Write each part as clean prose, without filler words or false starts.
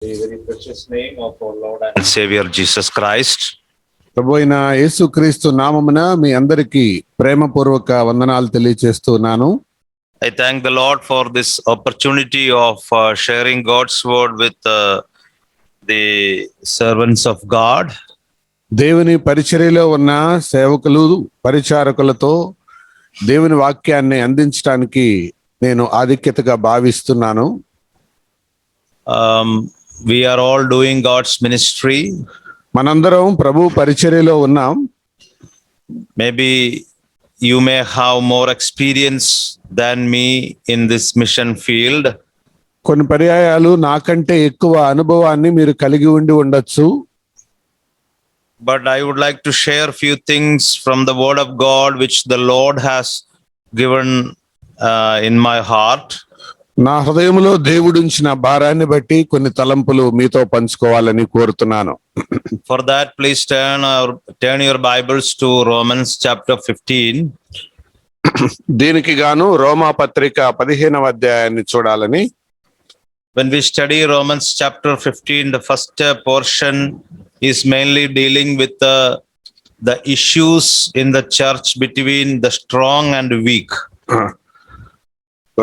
The very precious name of our Lord and Savior Jesus Christ. ప్రభు అయిన యేసుక్రీస్తు నామమున మీ అందరికీ ప్రేమపూర్వక వందనాలు తెలియజేస్తున్నాను. I thank the Lord for this opportunity of sharing God's word with the servants of God. దేవుని పరిచర్యలో ఉన్న సేవకులు పరిచారకులతో దేవుని వాక్యాన్ని అందించడానికి నేను ఆధిక్యతగా భావిస్తున్నాను. We are all doing God's ministry. మనందరం ప్రభు పరిచర్యలో ఉన్నాం. Maybe you may have more experience than me in this mission field. కొన్ని పర్యాయాలు నాకంటే ఎక్కువ అనుభవాన్ని మీరు కలిగి ఉండి ఉండొచ్చు. But I would like to share few things from the word of God which the Lord has given in my heart. నా హృదయంలో దేవుడుంచిన భారాన్ని బట్టి కొన్ని తలంపులు మీతో పంచుకోవాలని కోరుతున్నాను. For that, please turn your Bibles to Romans chapter 15. దీనికి గాను రోమా పత్రిక 15వ అధ్యాయాన్ని చూడాలని. When we study Romans chapter 15, the first portion is mainly dealing with the issues in the church between the strong and weak.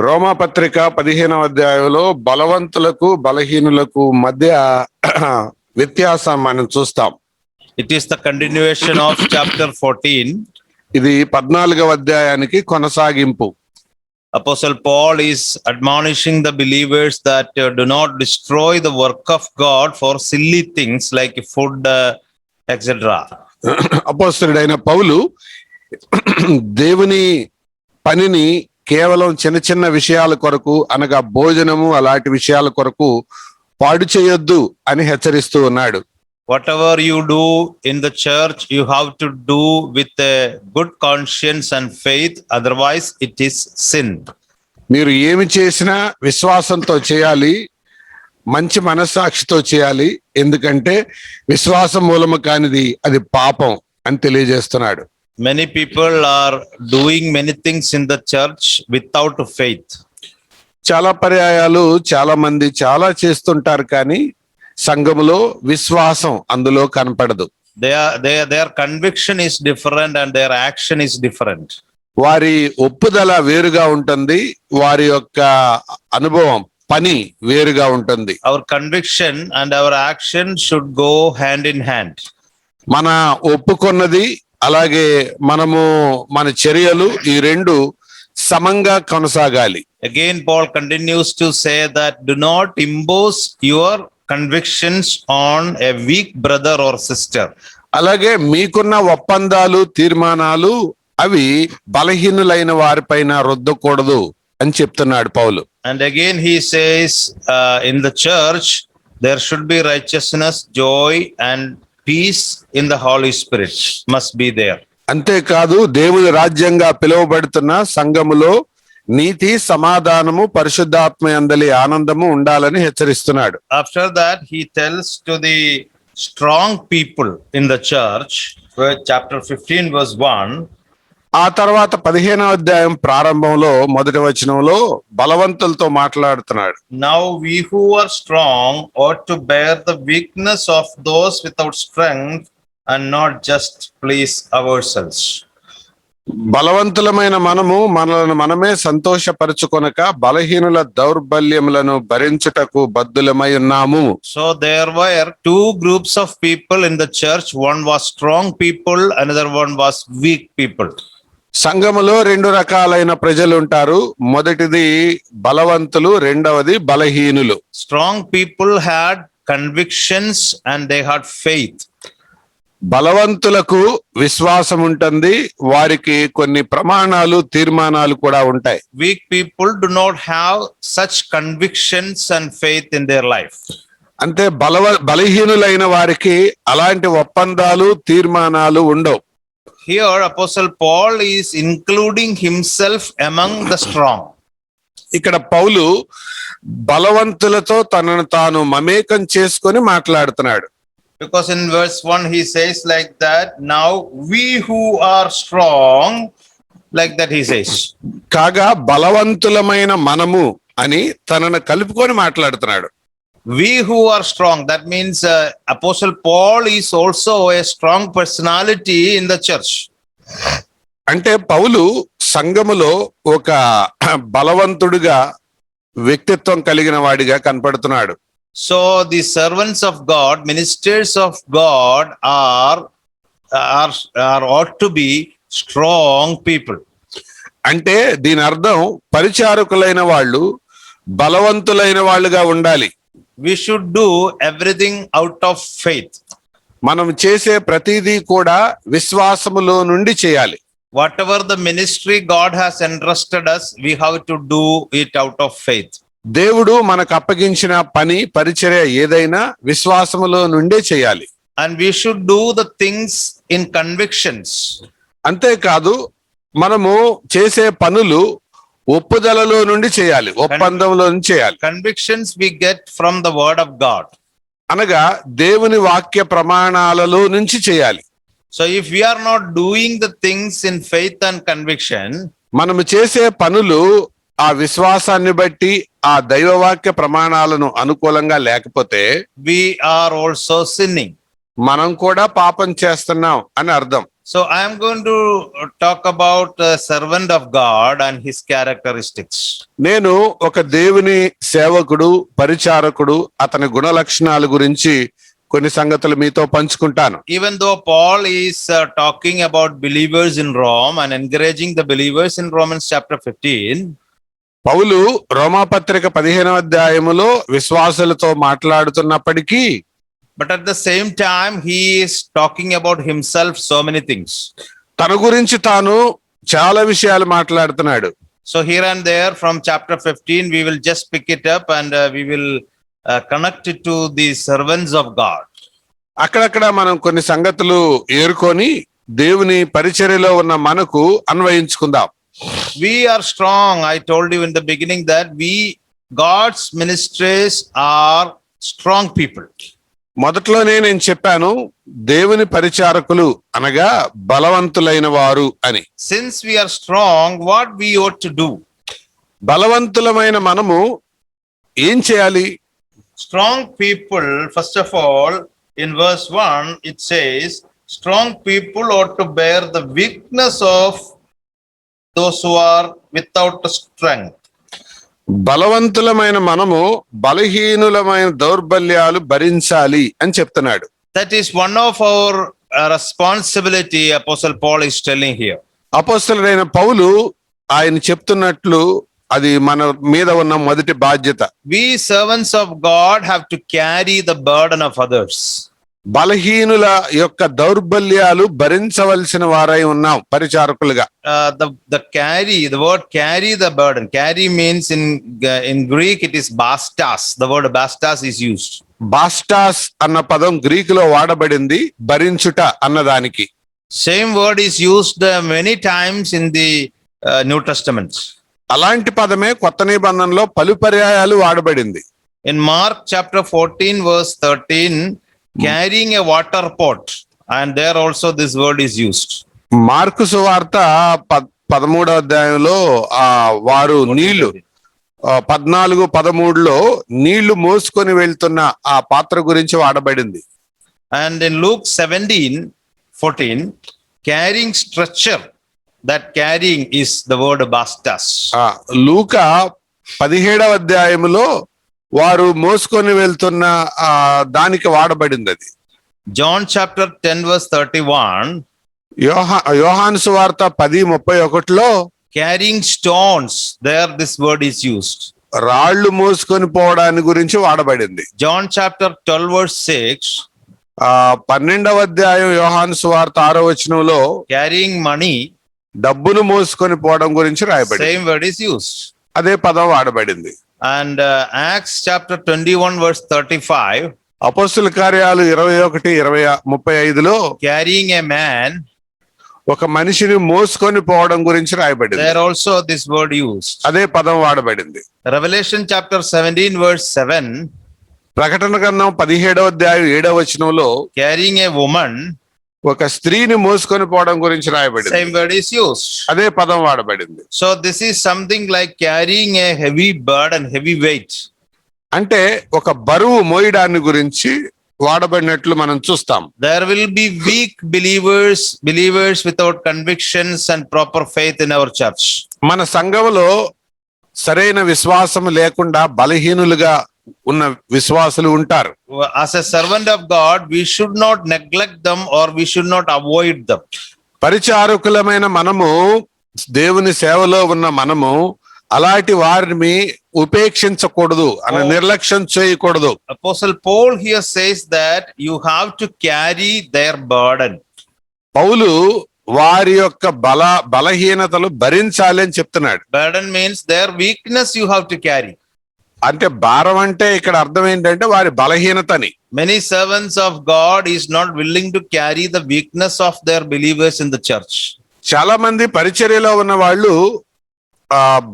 రోమా పత్రిక 15వ అధ్యాయంలో బలవంతులకు బలహీనులకు మధ్య వ్యత్యాసం మనం చూస్తాం. It is the continuation of chapter 14. ఇది 14వ అధ్యాయానికి కొనసాగింపు. Apostle Paul is admonishing the believers that do not destroy the work of God for silly things like food, etc. అపోస్తలుడైన పౌలు దేవుని పనిని కేవలం చిన్న చిన్న విషయాల కొరకు అనగా భోజనము అలాంటి విషయాల కొరకు పాడు చేయొద్దు అని హెచ్చరిస్తూ ఉన్నాడు. Whatever you do in the church, you have to do with a good conscience and faith, otherwise it is sin. మీరు ఏమి చేసినా విశ్వాసంతో చేయాలి, మంచి మనస్సాక్షితో చేయాలి, ఎందుకంటే విశ్వాసం మూలము కానిది అది పాపం అని తెలియజేస్తున్నాడు. Many people are doing many things in the church without faith. చాలా పర్యాయాలు చాలా మంది చాలా చేస్తుంటారు, కానీ సంఘములో విశ్వాసం అందులో కనపడదు. Their conviction is different and their action is different. వారి ఒప్పుదల వేరుగా ఉంటుంది, వారి యొక్క అనుభవం పని వేరుగా ఉంటుంది. Our conviction and our action should go hand in hand. మన ఒప్పుకొన్నది అలాగే మనము మన చర్యలు ఈ రెండు సమంగా కొనసాగాలి. Again, Paul continues to say that do not impose your convictions on a weak brother or sister. అలాగే మీకున్న ఒప్పందాలు తీర్మానాలు అవి బలహీనులైన వారిపైన రుద్దకూడదు అని చెప్తున్నాడు పౌలు. And again he says in the church there should be righteousness, joy and peace in the Holy Spirit must be there. అంతేకాదు దేవుని రాజ్యంగా పిలువబడుతున్న సంఘములో నీతి, సమాధానము, పరిశుద్ధాత్మ యందలి ఆనందము ఉండాలని హెచ్చరిస్తున్నాడు. After that he tells to the strong people in the church, chapter 15 verse 1. ఆ తర్వాత 15వ అధ్యాయం ప్రారంభంలో మొదటి వచనంలో బలవంతులతో మాట్లాడుతున్నాడు. Now we who are strong ought to bear the weakness of those without strength and not just please ourselves. బలవంతులమైన మనము మనలను మనమే సంతోషపరచుకొనక బలహీనుల దౌర్బల్యములను భరించుటకు బద్ధులమై ఉన్నాము. So there were two groups of people in the church. One was strong people, another one was weak people. సంఘములో రెండు రకాలైన ప్రజలు ఉంటారు. మొదటిది బలవంతులు, రెండవది బలహీనులు. Strong people had convictions and they had faith. బలవంతులకు విశ్వాసం ఉంటుంది, వారికి కొన్ని ప్రమాణాలు తీర్మానాలు కూడా ఉంటాయి. Weak people do not have such convictions and faith in their life. అంటే బలహీనులైన వారికి అలాంటి ఒప్పందాలు తీర్మానాలు ఉండవు. Here Apostle Paul is including himself among the strong. ఇక్కడ పౌలు బలవంతులతో తనను తాను మమేకం చేసుకొని మాట్లాడుతున్నాడు. Because in verse 1 he says like that, now we who are strong, like that he says. కాగా బలవంతులమైన మనము అని తనను కలుపుకొని మాట్లాడుతున్నాడు. We who are strong, that means Apostle Paul is also a strong personality in the church. అంటే పౌలు సంఘములో ఒక బలవంతుడిగా వ్యక్తిత్వం కలిగిన వాడిగా కనపడుతున్నాడు. So the servants of God, ministers of God are ought to be strong people. అంటే దీని అర్థం పరిచారకులైన వాళ్ళు బలవంతులైన వాళ్ళుగా ఉండాలి. We should do everything out of faith. మనం చేసే ప్రతిదీ కూడా విశ్వాసములో నుండి చేయాలి. Whatever the ministry God has entrusted us, we have to do it out of faith. దేవుడు మనకు అప్పగించిన పని పరిచర్య ఏదైనా విశ్వాసములో నుండే చేయాలి. And we should do the things in convictions. అంతేకాదు మనము చేసే పనులు ఒప్పుదలలో నుండి చేయాలి, ఒప్పందంలో నుంచి చేయాలి. Convictions we get from the word of God. అనగా దేవుని వాక్య ప్రమాణాలలో నుంచి చేయాలి. So if we are not doing the things in faith and conviction, మనము చేసే పనులు ఆ విశ్వాసాన్ని బట్టి ఆ దైవవాక్య ప్రమాణాలను అనుకూలంగా లేకపోతే we are also sinning. మనం కూడా పాపం చేస్తున్నాం అని అర్థం. So I am going to talk about a servant of God and his characteristics. నేను ఒక దేవుని సేవకుడు, పరిచారకుడు, అతని గుణ లక్షణాల గురించి కొన్ని సంగతులు మీతో పంచుకుంటాను. Even though Paul is talking about believers in Rome and encouraging the believers in Romans chapter 15, పౌలు రోమాపత్రిక 15వ అధ్యాయములో విశ్వాసులతో మాట్లాడుతున్నప్పటికీ but at the same time he is talking about himself so many things. తన గురించి తాను చాలా విషయాలు మాట్లాడుతున్నాడు. So here and there from chapter 15 we will just pick it up and we will connect it to the servants of God. అక్కడక్కడ మనం కొన్ని సంగతులు ఏరుకొని దేవుని పరిచర్యలో ఉన్న మనకు అన్వయించుకుందాం. We are strong. I told you in the beginning that God's ministers are strong people. మొదట్లోనే నేను చెప్పాను దేవుని పరిచారకులు అనగా బలవంతులైన వారు అని. Since we are strong, what we ought to do? బలవంతులమైన మనము ఏం చేయాలి? Strong people, first of all, in verse 1, it says, strong people ought to bear the weakness of those who are without strength. బలవంతులమైన మనము బలహీనులమైన దౌర్బల్యాలు భరించాలి అని చెప్తున్నాడు. That is one of our responsibility, Apostle Paul is telling here. అపోస్తలుడైన పౌలు ఆయన చెప్తున్నట్లు అది మన మీద ఉన్న మొదటి బాధ్యత. We servants of God have to carry the burden of others. బలహీనుల యొక్క దౌర్బల్యాలు భరించవలసిన వారై ఉన్నాం పరిచారకులుగా. The word carry the burden. Carry means in Greek it is bastas. The word bastas is used. బాస్టాస్ అన్న పదం గ్రీకులో వాడబడింది భరించుట అన్నదానికి. Same word is used many times in the New Testament. అలాంటి పదమే కొత్త నిబంధనలో పలు పర్యాయాలు వాడబడింది. In Mark chapter 14 verse 13, carrying a water pot, and there also this word is used. Mark సువార్త 13వ అధ్యాయంలో వారు నీళ్లు 14-13లో నీళ్లు మోసుకొని వెళ్తున్న ఆ పాత్ర గురించి వాడబడింది. And in Luke 17:14, carrying stretcher, that carrying is the word bastas. లూకా 17వ అధ్యాయములో వారు మోసుకొని వెళ్తున్న దానికి వాడబడింది అది. John chapter 10 verse 31, యోహాను సువార్త 10:31లో carrying stones, there this word is used. రాళ్లు మోసుకొని పోవడాని గురించి వాడబడింది. John chapter 12 verse 6, 12వ అధ్యాయం యోహాను సువార్త 6వ వచనంలో carrying money, డబ్బును మోసుకొని పోవడం గురించి రాయబడింది. same word is used. అదే పదం వాడబడింది. And Acts chapter 21 verse 35, అపోస్తుల కార్యాలు 21-35లో carrying a man, ఒక మనిషిని మోసుకొని పోవడం గురించి రాయబడింది. there also this word used. అదే పదం వాడబడింది. Revelation chapter 17 verse 7, ప్రకటన గ్రంథం 17వ అధ్యాయం 7వ వచనంలో carrying a woman, ఒక స్త్రీని మోసుకొని పోవడం గురించి రాయబడింది. same word is used. అదే పదం వాడబడింది. So this is something like carrying a heavy burden, heavy weight. అంటే ఒక బరువు మోయడాన్ని గురించి వాడబడినట్లు మనం చూస్తాం. There will be weak believers without convictions and proper faith in our church. మన సంఘములో సరైన విశ్వాసం లేకుండా బలహీనులుగా ఉన్న విశ్వాసులు ఉంటారు. As a servant of God, we should not neglect them or we should not avoid them. పరిచారకులమైన మనము, దేవుని సేవలో ఉన్న మనము అలాంటి వారిని ఉపేక్షించకూడదు, అని నిర్లక్ష్యం చేయకూడదు. Apostle Paul here says that you have to carry their burden. పౌలు వారి యొక్క బలహీనతలు భరించాలి అని చెప్తున్నాడు. Burden means their weakness you have to carry. అంటే భారం అంటే ఇక్కడ అర్థం ఏంటంటే వారి బలహీనతని. Many servants of God is not willing to carry the weakness of their believers in the church. చాలా మంది పరిచర్యలో ఉన్న వాళ్ళు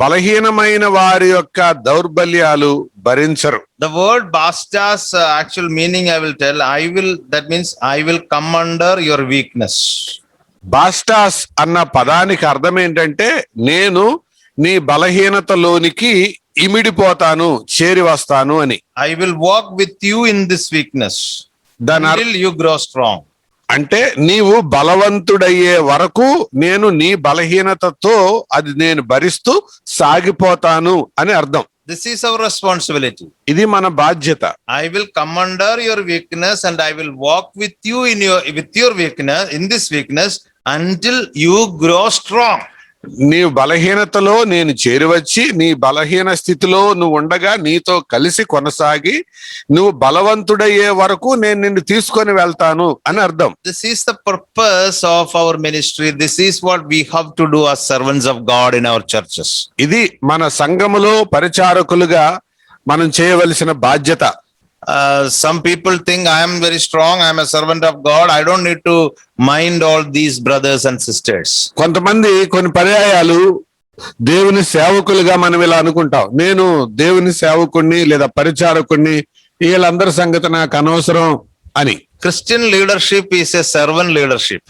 బలహీనమైన వారి యొక్క దౌర్బల్యాలు భరించరు. The word bastas actual meaning I will tell. That means I will come under your weakness. బాస్టాస్ అన్న పదానికి అర్థం ఏంటంటే నేను నీ బలహీనతలోనికి ఇమిడిపోతాను, చేరి వస్తాను అని. I will walk with you in this weakness until you grow strong. అంటే నీవు బలవంతుడయ్యే వరకు నేను నీ బలహీనతతో అది నేను భరిస్తూ సాగిపోతాను అని అర్థం. This is our responsibility. ఇది మన బాధ్యత. I will come under your weakness and I will walk with you with your weakness, in this weakness until you grow strong. నీ బలహీనతలో నేను చేరివచ్చి నీ బలహీన స్థితిలో నువ్వు ఉండగా నీతో కలిసి కొనసాగి నువ్వు బలవంతుడయ్యే వరకు నేను నిన్ను తీసుకొని వెళ్తాను అని అర్థం. This is the purpose of our ministry. This is what we have to do as servants of God in our churches. ఇది మన సంఘములో పరిచారకులుగా మనం చేయవలసిన బాధ్యత. Some people think I am very strong, I am a servant of God, I don't need to mind all these brothers and sisters. కొంతమంది కొన్ని పర్యాయాలు దేవుని సేవకులుగా మనం ఇలా అనుకుంటాం, నేను దేవుని సేవకుణ్ణి లేదా పరిచారకుణ్ణి, వీళ్ళందరి సంగతి నాకు అనవసరం అని. Christian leadership is a servant leadership.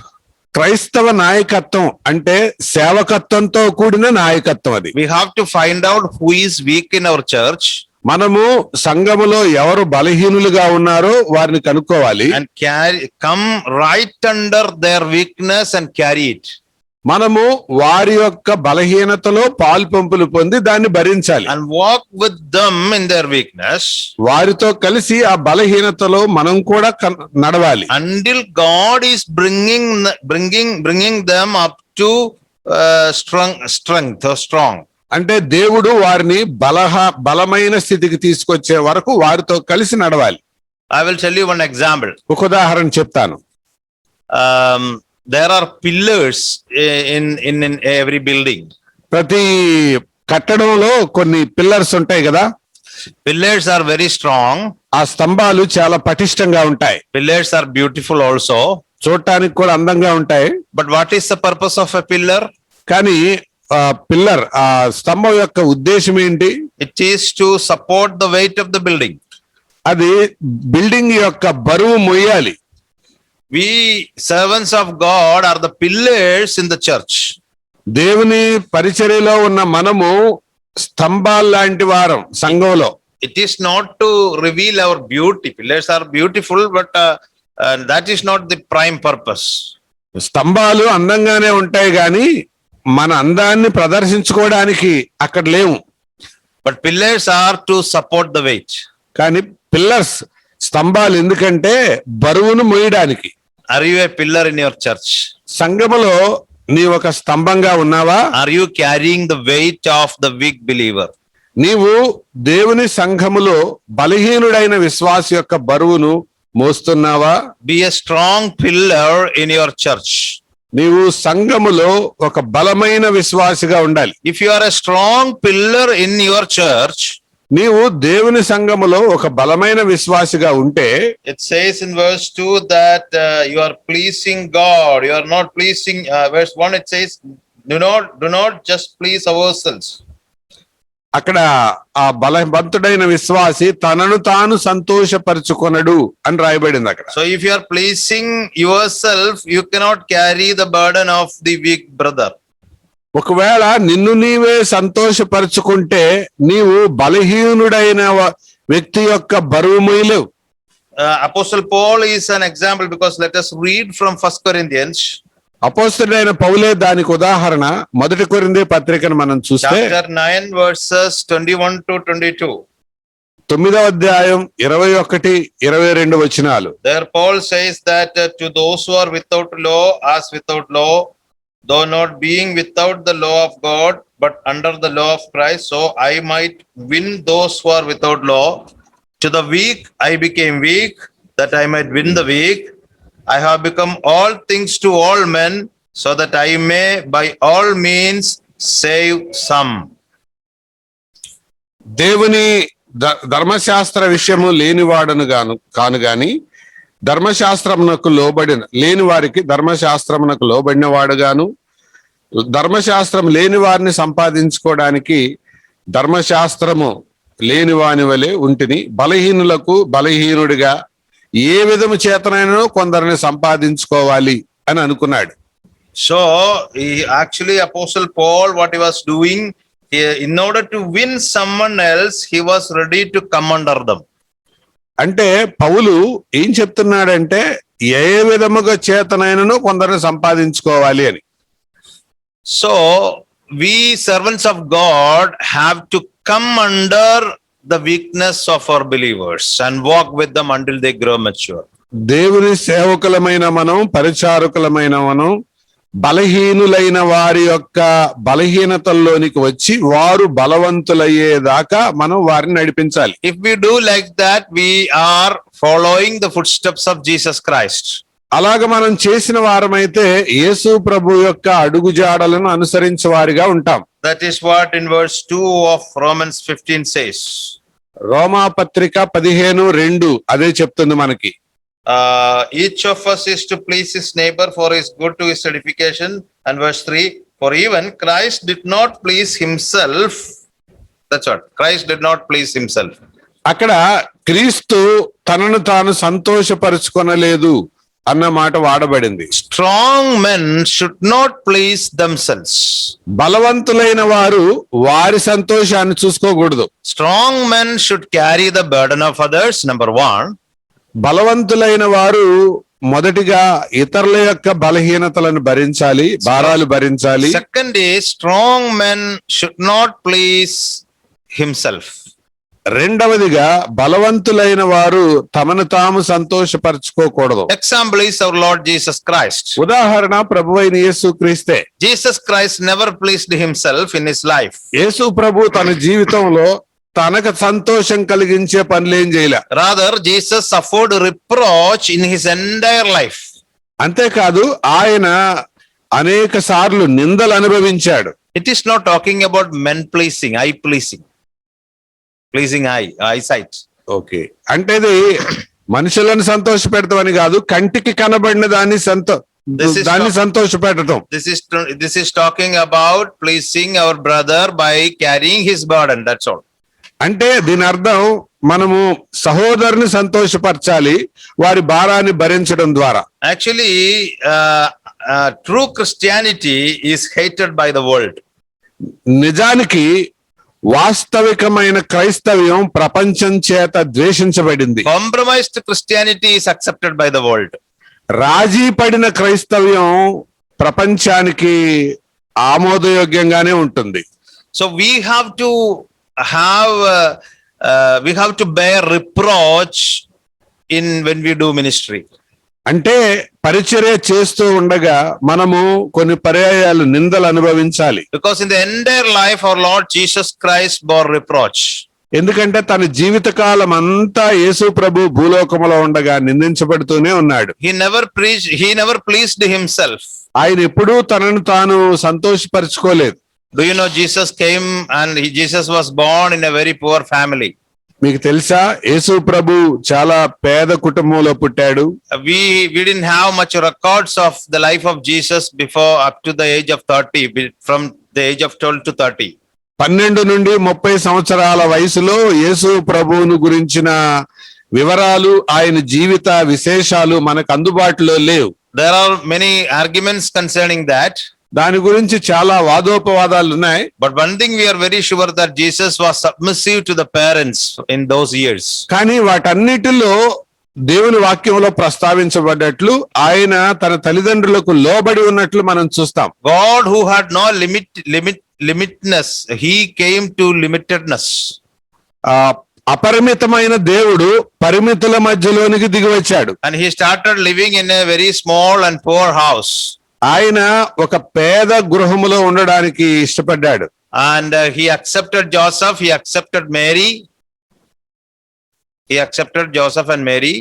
క్రైస్తవ నాయకత్వం అంటే సేవకత్వంతో కూడిన నాయకత్వం అది. We have to find out who is weak in our church. మనము సంఘములో ఎవరు బలహీనులుగా ఉన్నారో వారిని కనుక్కోవాలి. And come right under their weakness and carry it. మనము వారి యొక్క బలహీనతలో పాల్పంపులు పొంది దాన్ని భరించాలి. And walk with them in their weakness. వారితో కలిసి ఆ బలహీనతలో మనం కూడా నడవాలి. Until God is bringing them up to strong. అంటే దేవుడు వారిని బలమైన స్థితికి తీసుకొచ్చే వరకు వారితో కలిసి నడవాలి. I will tell you one example. ఒక ఉదాహరణ చెప్తాను. There are pillars in every building. ప్రతి కట్టడంలో కొన్ని పిల్లర్స్ ఉంటాయి కదా. Pillars are very strong. ఆ స్తంభాలు చాలా పటిష్టంగా ఉంటాయి. Pillars are beautiful also. చూడటానికి కూడా అందంగా ఉంటాయి. But what is the purpose of a pillar? కానీ పిల్లర్ ఆ స్తంభం యొక్క ఉద్దేశం ఏంటి? It is to support the weight of the building. అది బిల్డింగ్ యొక్క బరువు మోయాలి. We servants of God are the pillars in the church. దేవుని పరిచర్యలో ఉన్న మనము స్తంభాలు లాంటి వారం సంఘంలో. It is not to reveal our beauty. Pillars are beautiful, but that is not the prime purpose. స్తంభాలు అందంగానే ఉంటాయి గాని మన అందాన్ని ప్రదర్శించుకోవడానికి అక్కడ లేవు. But pillars are to support the weight. కానీ పిల్లర్స్ స్తంభాలు ఎందుకంటే బరువును మోయడానికి. Are you a pillar in your church? సంఘములో నీ ఒక స్తంభంగా ఉన్నావా? Are you carrying the weight of the weak believer? నీవు దేవుని సంఘములో బలహీనుడైన విశ్వాస యొక్క బరువును మోస్తున్నావా? Be a strong pillar in your church. నీవు సంఘములో ఒక బలమైన విశ్వాసిగా ఉండాలి. If you are a strong pillar in your church, నీవు దేవుని సంఘములో ఒక బలమైన విశ్వాసిగా ఉంటే, it says in verse 2 that you are pleasing God. You are not pleasing. Verse 1 it says, do not just please ourselves. అక్కడ ఆ బలవంతుడైన విశ్వాసి తనను తాను సంతోషపరచుకొనడు అని రాయబడింది అక్కడ. So if you are pleasing yourself, you cannot carry the burden of the weak brother. ఒకవేళ నిన్ను నీవే సంతోషపరచుకుంటే నీవు బలహీనుడైన వ్యక్తి యొక్క బరువు మొయ్యలేవు. Apostle Paul is an example because let us read from 1 Corinthians అపోస్తలుడైన పౌలే దానికి ఉదాహరణ. 1 కొరింథీ పత్రికను మనం చూస్తే chapter 9 verses 21 to 22. 9వ అధ్యాయం 21, 22 వచనాలు. There Paul says that to those who are without law, as without law, though not being without the law of God, but under the law of Christ, so I might win those who are without law. To the weak I became weak, that I might win the weak. I have become all things to all men, so that I may by all means save some. దేవుని ధర్మశాస్త్ర విషయము లేనివాడను కాను గాని ధర్మశాస్త్రమునకు లేని వారికి ధర్మశాస్త్రమునకు లోబడిన వాడుగాను, ధర్మశాస్త్రం లేని వారిని సంపాదించుకోవడానికి ధర్మశాస్త్రము లేని వాని వలె ఉంటిని. బలహీనులకు బలహీనుడిగా ఏ విధము చేతనైనా కొందరిని సంపాదించుకోవాలి అని అనుకున్నాడు. So actually Apostle Paul, what he was doing, in order to win someone else, he was ready to come under them. అంటే పౌలు ఏం చెప్తున్నాడంటే ఏ విధముగా చేతనైనను కొందరిని సంపాదించుకోవాలి అని. So we servants of God have to come under the weakness of our believers and walk with them until they grow mature. దేవుని సేవకులమైన మనం, పరిచారకులమైన మనం బలహీనులైన వారి యొక్క బలహీనతల్లోనికి వచ్చి వారు బలవంతులయ్యేదాకా మనం వారిని నడిపించాలి. If we do like that, we are following the footsteps of Jesus Christ. అలాగ మనం చేసిన వారమైతే యేసు ప్రభు యొక్క అడుగుజాడలను అనుసరించే వారిగా ఉంటాం. That is what in verse 2 of Romans 15 says. రోమా పత్రిక 15:2 అదే చెప్తుంది మనకి. Each of us is to please his neighbor for his good to his edification. And verse 3, for even Christ did not please himself. That's what, Christ did not please himself. అక్కడ క్రీస్తు తనను తాను సంతోషపరుచుకొనలేదు అన్న మాట వాడబడింది. Strong men should not please themselves. బలవంతులైన వారు వారి సంతోషాన్ని చూసుకోకూడదు. Strong men should carry the burden of others, number 1. బలవంతులైన వారు మొదటిగా ఇతరుల యొక్క బలహీనతలను భరించాలి, భారాలు భరించాలి. Second is, strong men should not please himself. రెండవదిగా బలవంతులైన వారు తమను తాము సంతోషపరచుకోకూడదు. Example is our Lord Jesus Christ. ఉదాహరణ ప్రభువైన యేసుక్రీస్తే. Jesus Christ never pleased himself in his life. యేసు ప్రభు తన జీవితంలో తనకు సంతోషం కలిగించే పనులేం చేయలే. Rather, Jesus suffered reproach in his entire life. అంతేకాదు ఆయన అనేక సార్లు నిందలు అనుభవించాడు. It is not talking about men pleasing, eye pleasing. Pleasing eyesight. Okay, అంటే ఇది మనుషులను సంతోష పెడతామని కాదు, కంటికి కనబడిన దాన్ని సంతోషపెట్టడం. This is talking about pleasing our brother by carrying his burden. That's all. అంటే దీని అర్థం మనము సహోదరుని సంతోషపరచాలి వారి భారాన్ని భరించడం ద్వారా. Actually, true Christianity is hated by the world. నిజానికి వాస్తవికమైన క్రైస్తవ్యం ప్రపంచం చేత ద్వేషించబడింది. Compromised Christianity is accepted by the world. రాజీ పడిన క్రైస్తవ్యం ప్రపంచానికి ఆమోదయోగ్యంగానే ఉంటుంది. So we have to bear reproach when we do ministry. అంటే పరిచర్య చేస్తూ ఉండగా మనము కొన్ని పర్యాయాలు నిందలు అనుభవించాలి. Because in the entire life our Lord Jesus Christ bore reproach. ఎందుకంటే తన జీవిత కాలం అంతా యేసు ప్రభు భూలోకములో ఉండగా నిందించబడుతూనే ఉన్నాడు. He never pleased himself. ఆయన ఎప్పుడూ తనను తాను సంతోషపరచుకోలేదు. Do you know Jesus came and Jesus was born in a very poor family. మీకు తెలుసా యేసు ప్రభు చాలా పేద కుటుంబంలో పుట్టాడు. We didn't have much records of the life of Jesus before up to the age of 30, from the age of 12 to 30. 12 నుండి 30 సంవత్సరాల వయసులో యేసు ప్రభువును గురించిన వివరాలు, ఆయన జీవిత విశేషాలు మనకు అందుబాటులో లేవు. There are many arguments concerning that. దాని గురించి చాలా వాదోపవాదాలు ఉన్నాయి. But one thing we are very sure that Jesus was submissive to the parents in those years. కానీ వాటన్నిటిలో దేవుని వాక్యంలో ప్రస్తావించబడ్డట్లు ఆయన తన తల్లిదండ్రులకు లోబడి ఉన్నట్లు మనం చూస్తాం. God who had no limitness, he came to limitedness. అపరిమితమైన దేవుడు పరిమితుల మధ్యలోనికి దిగి వచ్చాడు. And he started living in a very small and poor house. ఆయన ఒక పేద గృహములో ఉండడానికి ఇష్టపడ్డాడు. And he accepted Joseph, he accepted Mary. He accepted Joseph and Mary.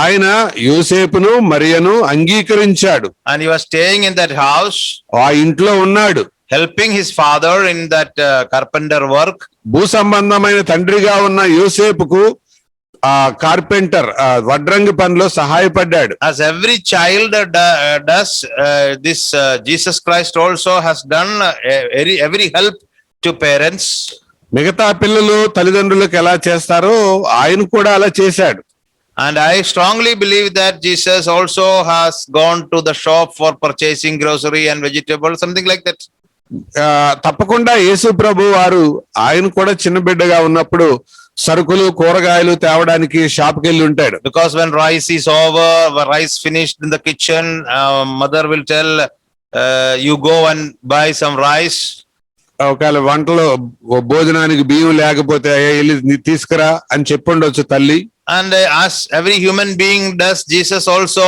ఆయన యోసేపును మరియను అంగీకరించాడు. And he was staying in that house, ఆ ఇంట్లో ఉన్నాడు. helping his father in that carpenter work. భూ సంబంధమైన తండ్రిగా ఉన్న యోసేపుకు ఆ కార్పెంటర్ వడ్రంగి పనిలో సహాయపడ్డాడు. As every child does, this Jesus Christ also has done every help to parents. మిగతా పిల్లలు తల్లిదండ్రులకు ఎలా చేస్తారో ఆయన కూడా అలా చేశాడు. And I strongly believe that Jesus also has gone to the shop for purchasing grocery and vegetables, something like that. తప్పకుండా యేసు ప్రభు వారు ఆయన కూడా చిన్న బిడ్డగా ఉన్నప్పుడు సరుకులు కూరగాయలు తేవడానికి షాప్కి వెళ్ళి ఉంటాడు. Because when rice is over, rice finished in the kitchen, mother will tell, you go and buy some rice. ఒకవేళ వంటలో భోజనానికి బియ్యం లేకపోతే వెళ్ళి తీసుకురా అని చెప్పుండొచ్చు తల్లి. And as every human being does, Jesus also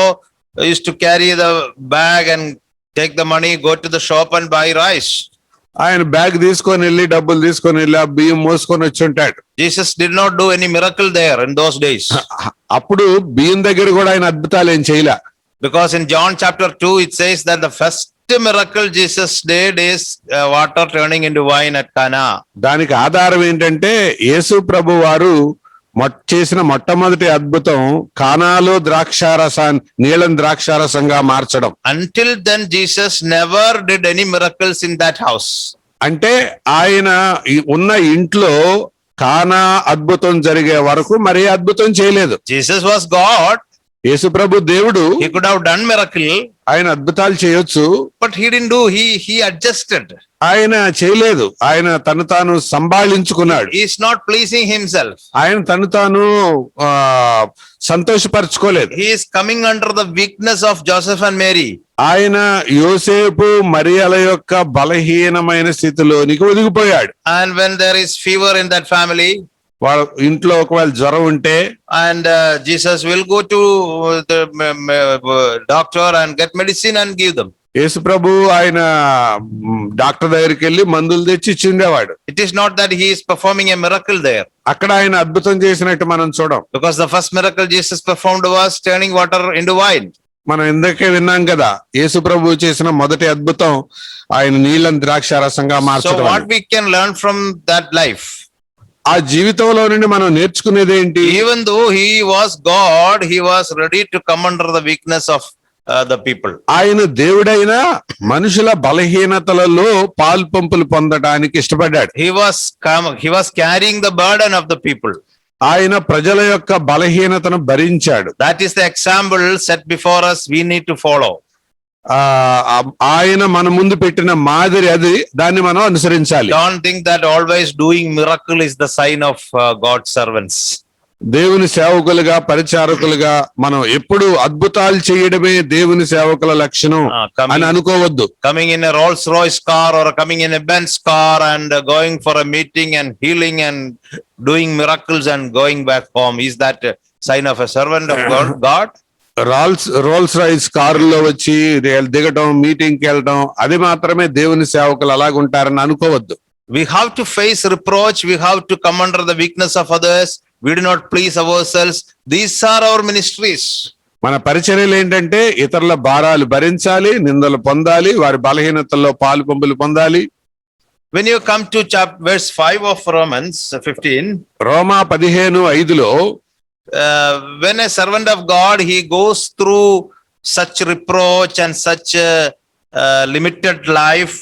used to carry the bag and take the money, go to the shop and buy rice. ఆయన బ్యాగ్ తీసుకొని వెళ్ళి డబ్బులు తీసుకొని వెళ్ళి ఆ బియ్యం మోసుకొని వచ్చి ఉంటాడు. Jesus did not do any miracle there in those days. అప్పుడు బియ్యం దగ్గర కూడా ఆయన అద్భుతాలు ఏం చేయలే. Because in John chapter 2 it says that the first miracle Jesus did is water turning into wine at Cana. దానికి ఆధారం ఏంటంటే యేసు ప్రభు వారు చేసిన మొట్టమొదటి అద్భుతం కానాలో నీలం ద్రాక్షారసంగా మార్చడం. Until then Jesus never did any miracles in that house. అంటే ఆయన ఉన్న ఇంట్లో కానా అద్భుతం జరిగే వరకు మరి అద్భుతం చేయలేదు. Jesus was God. యేసు ప్రభు దేవుడు. He could have done miracle. ఆయన అద్భుతాలు చేయొచ్చు. But he didn't do. He adjusted. ఆయన చేయలేదు. ఆయన తను తాను సంభాళించుకున్నాడు. He is not pleasing himself. ఆయన తను తాను సంతోషపరచుకోలేదు. He is coming under the weakness of Joseph and Mary. ఆయన యోసేపు మరియల యొక్క బలహీనమైన స్థితిలోనికి ఒదిగిపోయాడు. And when there is fever in that family, వాళ్ళ ఇంట్లో ఒకవేళ జ్వరం ఉంటే, and Jesus will go to the doctor and get medicine and give them. యేసు ప్రభు ఆయన డాక్టర్ దగ్గరికి వెళ్ళి మందులు తెచ్చి ఇచ్చిండేవాడు. It is not that he is performing a miracle there. అక్కడ ఆయన అద్భుతం చేసినట్టు మనం చూడం. Because the first miracle Jesus performed was turning water into wine. మనం ఇందాకే విన్నాం కదా, యేసు ప్రభు చేసిన మొదటి అద్భుతం ఆయన నీలం ద్రాక్షారసంగా మార్చడం. So what we can learn from that life? ఆ జీవితంలో నుండి మనం నేర్చుకునేది ఏంటి? Even though he was God, he was ready to come under the weakness of the people. ఆయన దేవుడైనా మనుషుల బలహీనతలలో పాల్పంపులు పొందడానికి ఇష్టపడ్డాడు. He was carrying the burden of the people. ఆయన ప్రజల యొక్క బలహీనతను భరించాడు. That is the example set before us we need to follow. ఆయన మన ముందు పెట్టిన మాదిరి అది, దాన్ని మనం అనుసరించాలి. Don't think that always doing miracle is the sign of God's servants. దేవుని సేవకులుగా పరిచారకులుగా మనం ఎప్పుడు అద్భుతాలు చేయడమే దేవుని సేవకుల లక్షణం అని అనుకోవద్దు. Coming in a Rolls Royce car or coming in a Benz car and going for a meeting and healing and doing miracles and going back home, is that a sign of a servant of God? Rolls Royce కారులో వచ్చి దిగటం, meeting కి వెళ్ళడం, అది మాత్రమే దేవుని సేవకులు అలాగుంటారని అనుకోవద్దు. We have to face reproach. We have to come under the weakness of others. We do not please ourselves. These are our ministries. మన పరిచర్యలు ఏంటంటే ఇతరుల భారాలు భరించాలి, నిందలు పొందాలి, వారి బలహీనతల్లో పాలు పంపులు పొందాలి. When you come to verse 5 of Romans 15, Roma 15:5లో when a servant of God, he goes through such reproach and such limited life,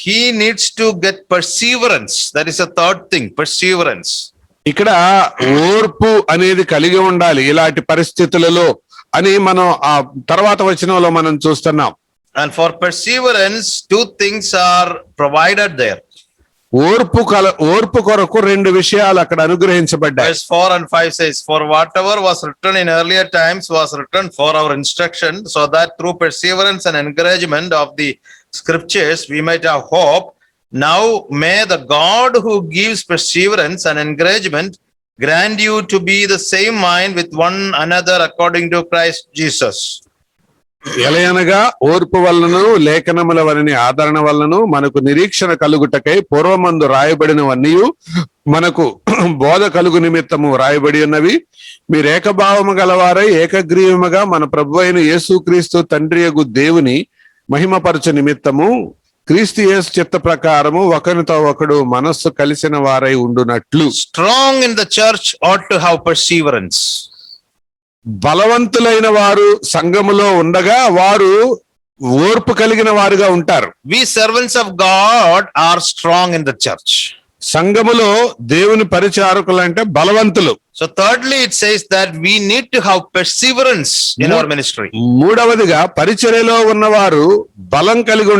he needs to get perseverance. That is a third thing, perseverance. ఇక్కడ ఓర్పు అనేది కలిగి ఉండాలి ఇలాంటి పరిస్థితులలో అని మనం ఆ తర్వాత వచనంలో మనం చూస్తున్నాం. And for perseverance, two things are provided there. ఓర్పు కొరకు రెండు విషయాలు అక్కడ అనుగ్రహించబడ్డాయి. Verse 4 and 5 says, "For whatever was written in earlier times was written for our instruction, so that through perseverance and encouragement of the scriptures we might have hope. Now may the God who gives perseverance and encouragement grant you to be the same mind with one another according to Christ Jesus." ఎలయనగా ఓర్పు వలనను లేఖనముల వలని ఆదరణ వలనను మనకు నిరీక్షణ కలుగుటకై పూర్వమందు రాయబడినవన్నీ మనకు బోధ కలుగు నిమిత్తము రాయబడి ఉన్నవి. మీరు ఏకభావము గలవారై ఏకగ్రీవముగా మన ప్రభువైన యేసుక్రీస్తు తండ్రియగు దేవుని మహిమపరచు నిమిత్తము క్రీస్తు యేసు చిత్త ప్రకారము ఒకరితో ఒకడు మనస్సు కలిసిన వారై ఉండునట్లు. Strong in the church ought to have perseverance. బలవంతులైన వారు సంఘములో ఉండగా వారు ఓర్పు కలిగిన వారుగా ఉంటారు. We servants of God are strong in the church. సంఘములో దేవుని పరిచారకులు అంటే బలవంతులు. So thirdly, it says that we need to have perseverance in our ministry. మూడవదిగా పరిచర్యలో ఉన్నవారు బలం కలిగి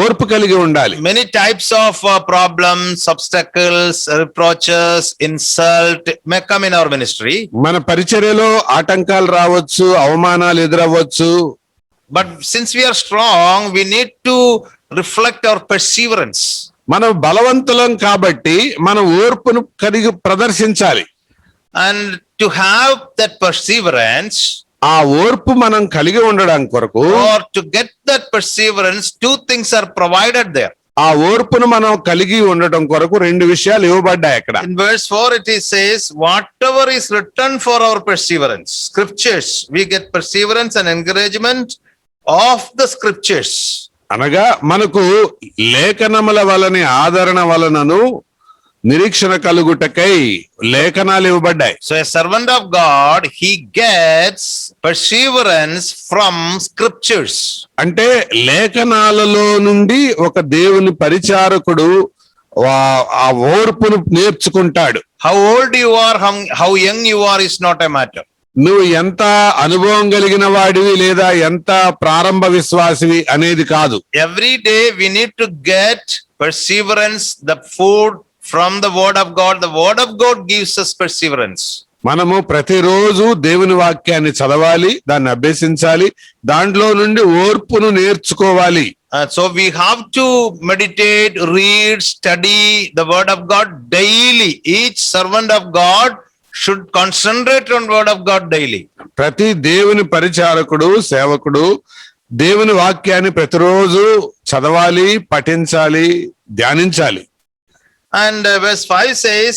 ఓర్పు కలిగి ఉండాలి. Many types of problems, obstacles, reproaches, insult may come in our ministry. మన పరిచర్యలో ఆటంకాలు రావచ్చు, అవమానాలు ఎదురవ్వచ్చు. But since we are strong, we need to reflect our perseverance. మనం బలవంతులం కాబట్టి మన ఓర్పును కలిగి ప్రదర్శించాలి. And to have that perseverance, ఆ ఓర్పు మనం కలిగి ఉండడం కొరకు, or to get that perseverance, two things are provided there. ఆ ఓర్పును మనం కలిగి ఉండటం కొరకు రెండు విషయాలు ఇవ్వబడ్డాయి అక్కడ. In verse 4 it says, whatever is written for our perseverance, scriptures, we get perseverance and encouragement of the scriptures. అనగా మనకు లేఖనముల వలని ఆదరణ వలనను నిరీక్షణ కలుగుటకై లేఖనాలు ఇవ్వబడ్డాయి. So a servant of God, he gets perseverance from scriptures. అంటే లేఖనాలలో నుండి ఒక దేవుని పరిచారకుడు ఆ ఓర్పును నేర్చుకుంటాడు. How old you are, how young you are is not a matter. నువ్వు ఎంత అనుభవం కలిగిన వాడివి లేదా ఎంత ప్రారంభ విశ్వాసివి అనేది కాదు. Every day we need to get perseverance, the food from the word of God. The word of God gives us perseverance. మనము ప్రతిరోజు దేవుని వాక్యాన్ని చదవాలి, దాన్ని అభ్యసించాలి, దాంట్లో నుండి ఓర్పును నేర్చుకోవాలి. So we have to meditate, read, study the word of God daily. Each servant of God should concentrate on word of God daily. ప్రతి దేవుని పరిచారకుడు, సేవకుడు దేవుని వాక్యాన్ని ప్రతిరోజు చదవాలి, పఠించాలి, ధ్యానించాలి. And verse 5 says,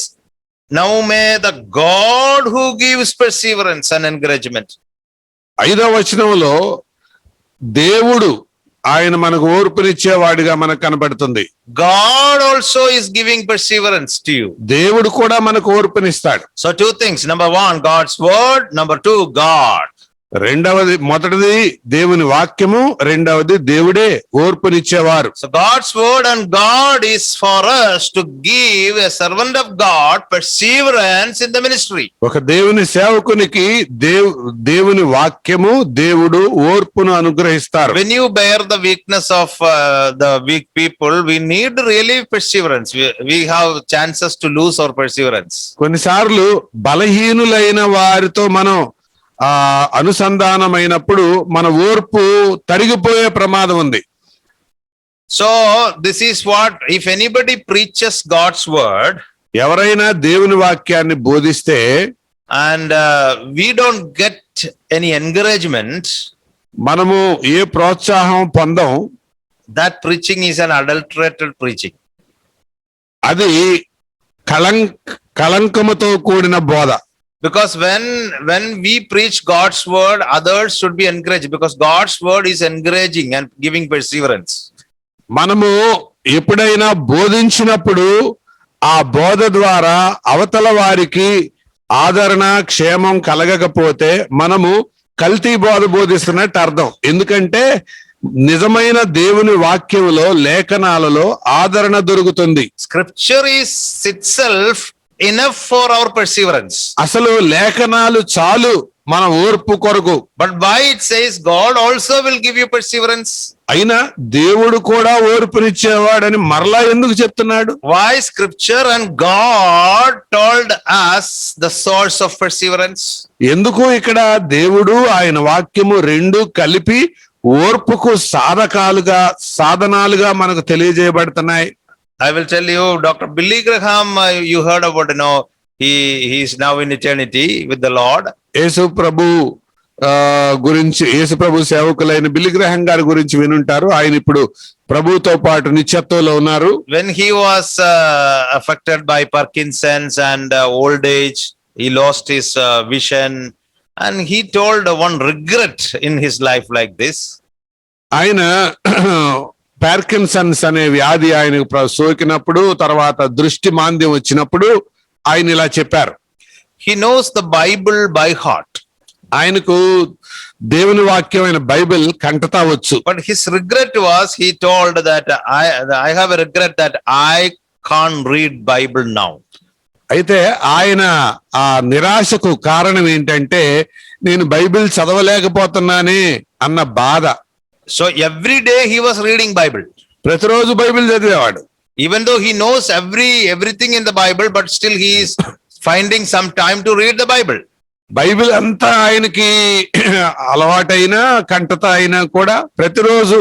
now may the God who gives perseverance and encouragement. 5వ వచనంలో దేవుడు ఆయన మనకు ఓర్పునిచ్చేవాడిగా మనకు కనబడుతుంది. God also is giving perseverance to you. దేవుడు కూడా మనకు ఓర్పునిస్తాడు. So two things. Number 1, God's word. Number 2, God. మొదటిది దేవుని వాక్యము, రెండవది దేవుడే ఓర్పునిచ్చేవారు. So God's word and God is for us to give a servant of God perseverance in the ministry. ఒక దేవుని సేవకునికి దేవుని వాక్యము, దేవుడు ఓర్పును అనుగ్రహిస్తారు. When you bear the weakness of the weak people, we need really perseverance. We have chances to lose our perseverance. కొన్నిసార్లు బలహీనులైన వారితో మనం అనుసంధానమైనప్పుడు మన ఓర్పు తరిగిపోయే ప్రమాదం ఉంది. So this is what, if anybody preaches God's word, ఎవరైనా దేవుని వాక్యాన్ని బోధిస్తే and we don't get any encouragement, మనము ఏ ప్రోత్సాహం పొందం, that preaching is an adulterated preaching. అది కళంకముతో కూడిన బోధ. Because when we preach God's word, others should be encouraged, because God's word is encouraging and giving perseverance. మనము ఎప్పుడైనా బోధించినప్పుడు ఆ బోధ ద్వారా అవతల వారికి ఆదరణ, క్షేమం కలగకపోతే మనము కల్తీ బోధ బోధిస్తున్నట్టు అర్థం. ఎందుకంటే నిజమైన దేవుని వాక్యములో, లేఖనాలలో ఆదరణ దొరుకుతుంది. Scripture is itself enough for our perseverance. అసలు లేఖనాలు చాలు మన ఓర్పు కొరకు. But why it says God also will give you perseverance? అయినా దేవుడు కూడా ఓర్పునిచ్చేవాడని మరలా ఎందుకు చెప్తున్నాడు? Why scripture and God told us the source of perseverance? ఎందుకు ఇక్కడ దేవుడు ఆయన వాక్యము రెండు కలిపి ఓర్పుకు సాధనాలుగా మనకు తెలియజేయబడుతున్నాయి? I will tell you, Dr. Billy Graham, you heard about, he is now in eternity with the Lord. యేసు ప్రభు సేవకులైన బిల్లీ గ్రహాం గారి గురించి వినుంటారు. ఆయన ఇప్పుడు ప్రభుతో పాటు నిత్యత్వంలో ఉన్నారు. When he was affected by Parkinson's and old age, he lost his vision, and he told one regret in his life like this. ఆయన పార్కిన్సన్స్ అనే వ్యాధి ఆయనకు సోకినప్పుడు, తర్వాత దృష్టి మాంద్యం వచ్చినప్పుడు ఆయన ఇలా చెప్పారు. He knows the Bible by heart. ఆయనకు దేవుని వాక్యమైన బైబిల్ కంటతా వచ్చు. But his regret was, he told that I have a regret that I can't read Bible now. అయితే ఆయన ఆ నిరాశకు కారణం ఏంటంటే, నేను బైబిల్ చదవలేకపోతున్నానే అన్న బాధ. So every day he was reading Bible. ప్రతిరోజు Bible చదివేవాడు. Even though he knows everything in the Bible, but still he is finding some time to read the Bible. Bible అంతా ఆయనకి అలవాటైనా కంటత అయినా కూడా ప్రతిరోజు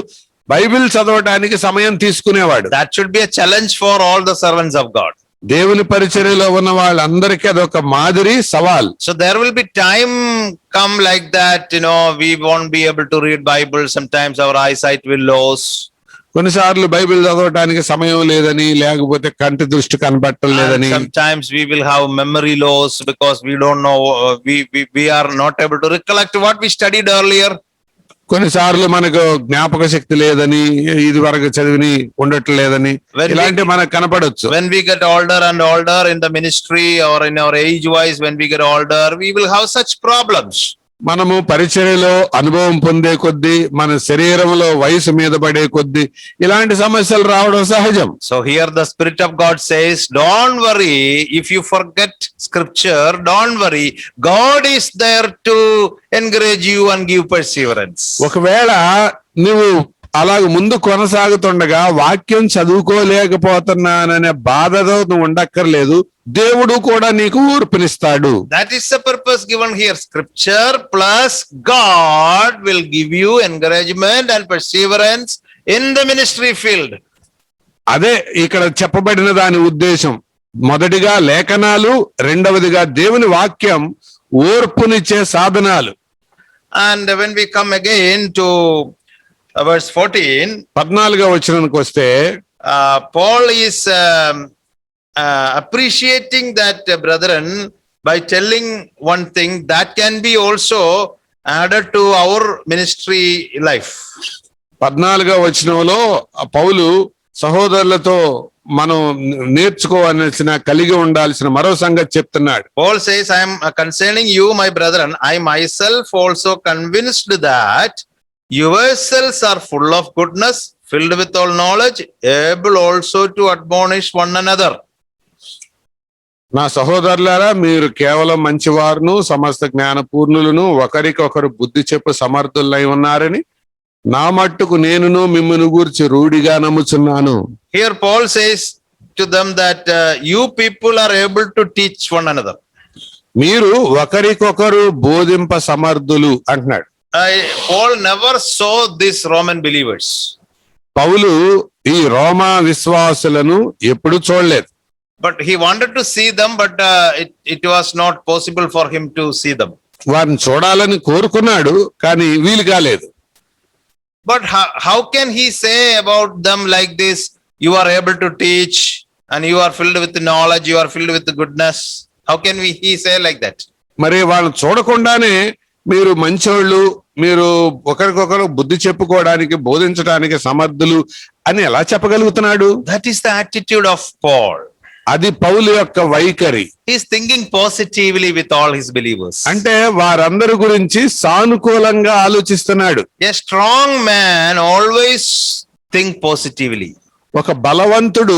బైబిల్ చదవడానికి సమయం తీసుకునేవాడు. That should be a challenge for all the servants of God. దేవుని పరిచర్యలో ఉన్న వాళ్ళందరికీ అదొక మాదిరి సవాల్. So there will be time come like that, we won't be able to read Bible. Sometimes our eyesight will lose. కొన్నిసార్లు Bible చదవటానికి సమయం లేదని, లేకపోతే కంటి దృష్టి కనబడటం లేదని. Sometimes we will have memory loss because we don't know, we are not able to recollect what we studied earlier. కొన్నిసార్లు మనకు జ్ఞాపక శక్తి లేదని, ఇది వరకు చదివిని ఉండట్లేదని, ఇలాంటి మనకు కనపడొచ్చు. When we get older and older in the ministry or in our age wise, when we get older, we will have such problems. మనము పరిచర్యలో అనుభవం పొందే కొద్దీ, మన శరీరంలో వయసు మీద పడే కొద్దీ ఇలాంటి సమస్యలు రావడం సహజం. So here the Spirit of God says, don't worry if you forget scripture, don't worry, God is there to encourage you and give perseverance. ఒకవేళ నువ్వు అలాగ ముందు కొనసాగుతుండగా వాక్యం చదువుకోలేకపోతున్నాననే బాధతో నువ్వు ఉండక్కర్లేదు, దేవుడు కూడా నీకు ఓర్పునిస్తాడు. That is the purpose given here. Scripture plus God will give you encouragement and perseverance in the ministry field. అదే ఇక్కడ చెప్పబడిన దాని ఉద్దేశం. మొదటిగా లేఖనాలు, రెండవదిగా దేవుని వాక్యం ఓర్పునిచ్చే సాధనాలు. And when we come again to verse 14, 14వ వచనానికి వస్తే, Paul is appreciating that, brethren, by telling one thing that can be also added to our ministry life. 14వ వచనంలో పౌలు సహోదరులతో మనం నేర్చుకోవాల్సిన, కలిగి ఉండాల్సిన మరో సంగతి చెప్తున్నాడు. Paul says, I am concerning you, my brethren, I myself also convinced that yourselves are full of goodness, filled with all knowledge, able also to admonish one another. నా సహోదరులారా, మీరు కేవలం మంచివారును సమస్త జ్ఞానపూర్ణులను, ఒకరికొకరు బుద్ధి చెప్పు సమర్థులై ఉన్నారని నా మట్టుకు నేనును మిమ్మును గూర్చి రూఢిగా నమ్ముచున్నాను. Here Paul says to them that you people are able to teach one another. మీరు ఒకరికొకరు బోధింప సమర్థులు అంటున్నాడు. Paul never saw these Roman believers. పౌలు ఈ రోమా విశ్వాసులను ఎప్పుడు చూడలేదు. But he wanted to see them, but it was not possible for him to see them. వారిని చూడాలని కోరుకున్నాడు, కానీ వీలు కాలేదు. But how can he say about them like this, you are able to teach and you are filled with knowledge, you are filled with goodness? How can he say like that? మరి వాళ్ళని చూడకుండానే మీరు మంచోళ్ళు, మీరు ఒకరికొకరు బుద్ధి చెప్పుకోవడానికి, బోధించడానికి సమర్థులు అని ఎలా చెప్పగలుగుతున్నాడు? That is the attitude of Paul. అది పౌలు యొక్క వైఖరి. He is thinking positively with all his believers. అంటే వారందరి గురించి సానుకూలంగా ఆలోచిస్తున్నాడు. A strong man always think positively. ఒక బలవంతుడు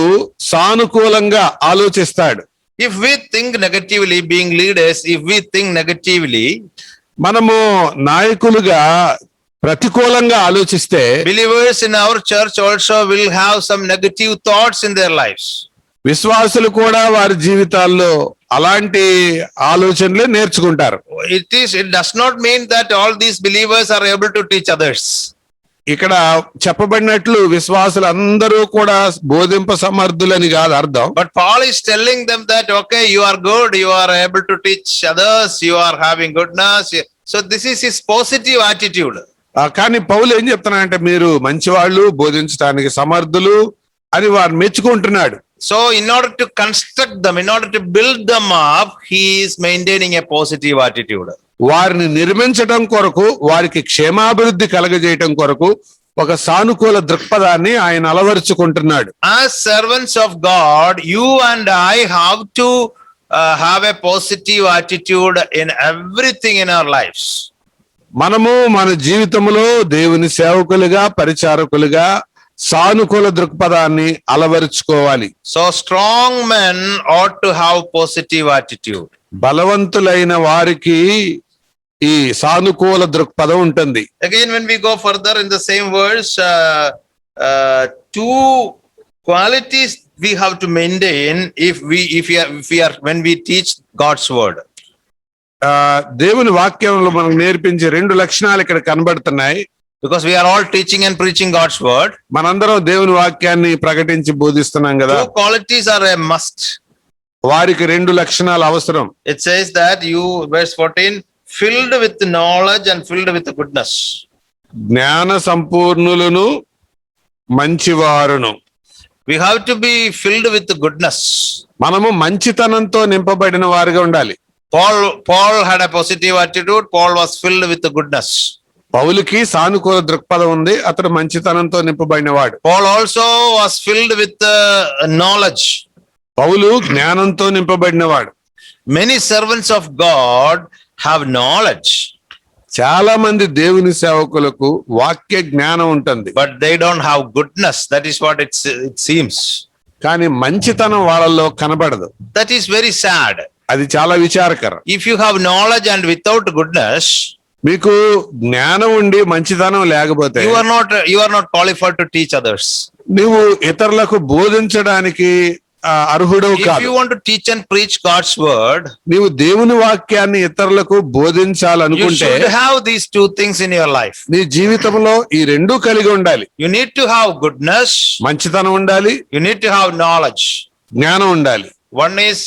సానుకూలంగా ఆలోచిస్తాడు. If we think negatively, being leaders, if we think negatively, మనము నాయకులుగా ప్రతికూలంగా ఆలోచిస్తే believers in our church also will have some negative thoughts in their lives. విశ్వాసులు కూడా వారి జీవితాల్లో అలాంటి ఆలోచనలే నేర్చుకుంటారు. It does not mean that all these believers are able to teach others. ఇక్కడ చెప్పబడినట్లు విశ్వాసులు అందరూ కూడా బోధింప సమర్థులని కాదు అర్థం. But Paul is telling them that, okay, you are good, you are able to teach others, you are having goodness. So this is his positive attitude. కానీ పౌలు ఏం చెప్తున్నాడంటే మీరు మంచివాళ్ళు, బోధించడానికి సమర్థులు అని వారు మెచ్చుకుంటున్నాడు. So in order to construct them, in order to build them up, he is maintaining a positive attitude. వారిని నిర్మించడం కొరకు, వారికి క్షేమాభివృద్ధి కలగజేయటం కొరకు ఒక సానుకూల దృక్పథాన్ని ఆయన అలవరుచుకుంటున్నాడు. As servants of God, you and I have to have a positive attitude in everything in our lives. మనము మన జీవితంలో దేవుని సేవకులుగా, పరిచారకులుగా సానుకూల దృక్పథాన్ని అలవరుచుకోవాలి. So strong men ought to have positive attitude. బలవంతులైన వారికి ఈ సానుకూల దృక్పథం ఉంటుంది. Again, when we go further in the same verse, two qualities we have to maintain if we are when we teach God's word. దేవుని వాక్యంలో మనకు నేర్పించే రెండు లక్షణాలు ఇక్కడ కనబడుతున్నాయి. Because we are all teaching and preaching God's word. మనందరం దేవుని వాక్యాన్ని ప్రకటించి బోధిస్తున్నాం కదా. Two qualities are a must. వారికి రెండు లక్షణాలు అవసరం. It says that you, verse 14, filled with knowledge and filled with goodness. జ్ఞాన సంపూర్ణులను మంచివారును. We have to be filled with goodness. మనము మంచితనంతో నింపబడిన వారిగా ఉండాలి. Paul had a positive attitude. Paul was filled with goodness. పౌలుకి సానుకూల దృక్పథం ఉంది, అతడు మంచితనంతో నింపబడిన వాడు. Paul also was filled with knowledge. పౌలు జ్ఞానంతో నింపబడిన వాడు. Many servants of God have knowledge, చాలా మంది దేవుని సేవకులకు వాక్య జ్ఞానం ఉంటుంది, but they don't have goodness. That is what it seems. కానీ మంచితనం వాళ్ళలో కనబడదు. That is very sad. అది చాలా విచారకరం. If you have knowledge and without goodness, మీకు జ్ఞానం ఉండి మంచితనం లేకపోతే you are not qualified to teach others. నువ్వు ఇతరులకు బోధించడానికి అర్హుడవు If కాదు. you want to teach and preach God's word, నీవు దేవుని వాక్యాన్ని ఇతరులకు you బోధించాలనుకుంటే should have these two things in your life. నీ జీవితంలో ఈ రెండూ కలిగి ఉండాలి. You need to have goodness, మంచితనం ఉండాలి, you need to have knowledge. జ్ఞానం ఉండాలి. One is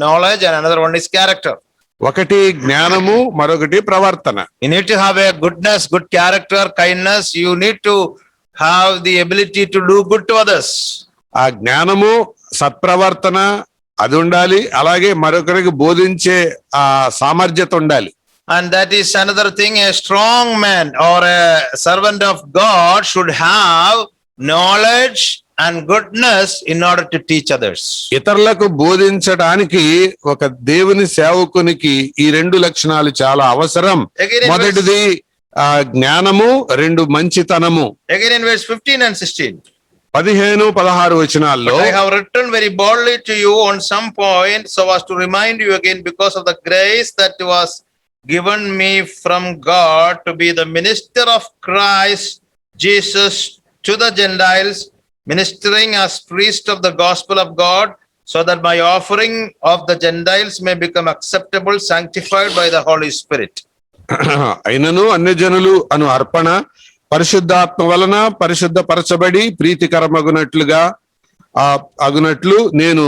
knowledge and another one is character. ఒకటి జ్ఞానము, మరొకటి ప్రవర్తన. You need to have a goodness, good character, kindness. You need to have the ability to do good to others. ఆ జ్ఞానము, సత్ప్రవర్తన అది ఉండాలి, అలాగే మరొకరికి బోధించే ఆ సామర్థ్యత ఉండాలి. And that is another thing. A strong man or a servant of God should have knowledge and goodness in order to teach others. ఇతరులకు బోధించడానికి ఒక దేవుని సేవకునికి ఈ రెండు లక్షణాలు చాలా అవసరం. మొదటిది జ్ఞానము, రెండు మంచితనము. Again in verse 15 and 16. 15-16 వచనాల్లో I have written very boldly to you on some point so as to remind you again because of the grace that was given me from God to be the minister of Christ Jesus to the Gentiles, ministering as priest of the gospel of God, so that my offering of the Gentiles may become acceptable, sanctified by the Holy Spirit. అయినను అన్యజనులు అను అర్పణ పరిశుద్ధాత్మ వలన పరిశుద్ధపరచబడి ప్రీతికరమగునట్లుగా అగునట్లు నేను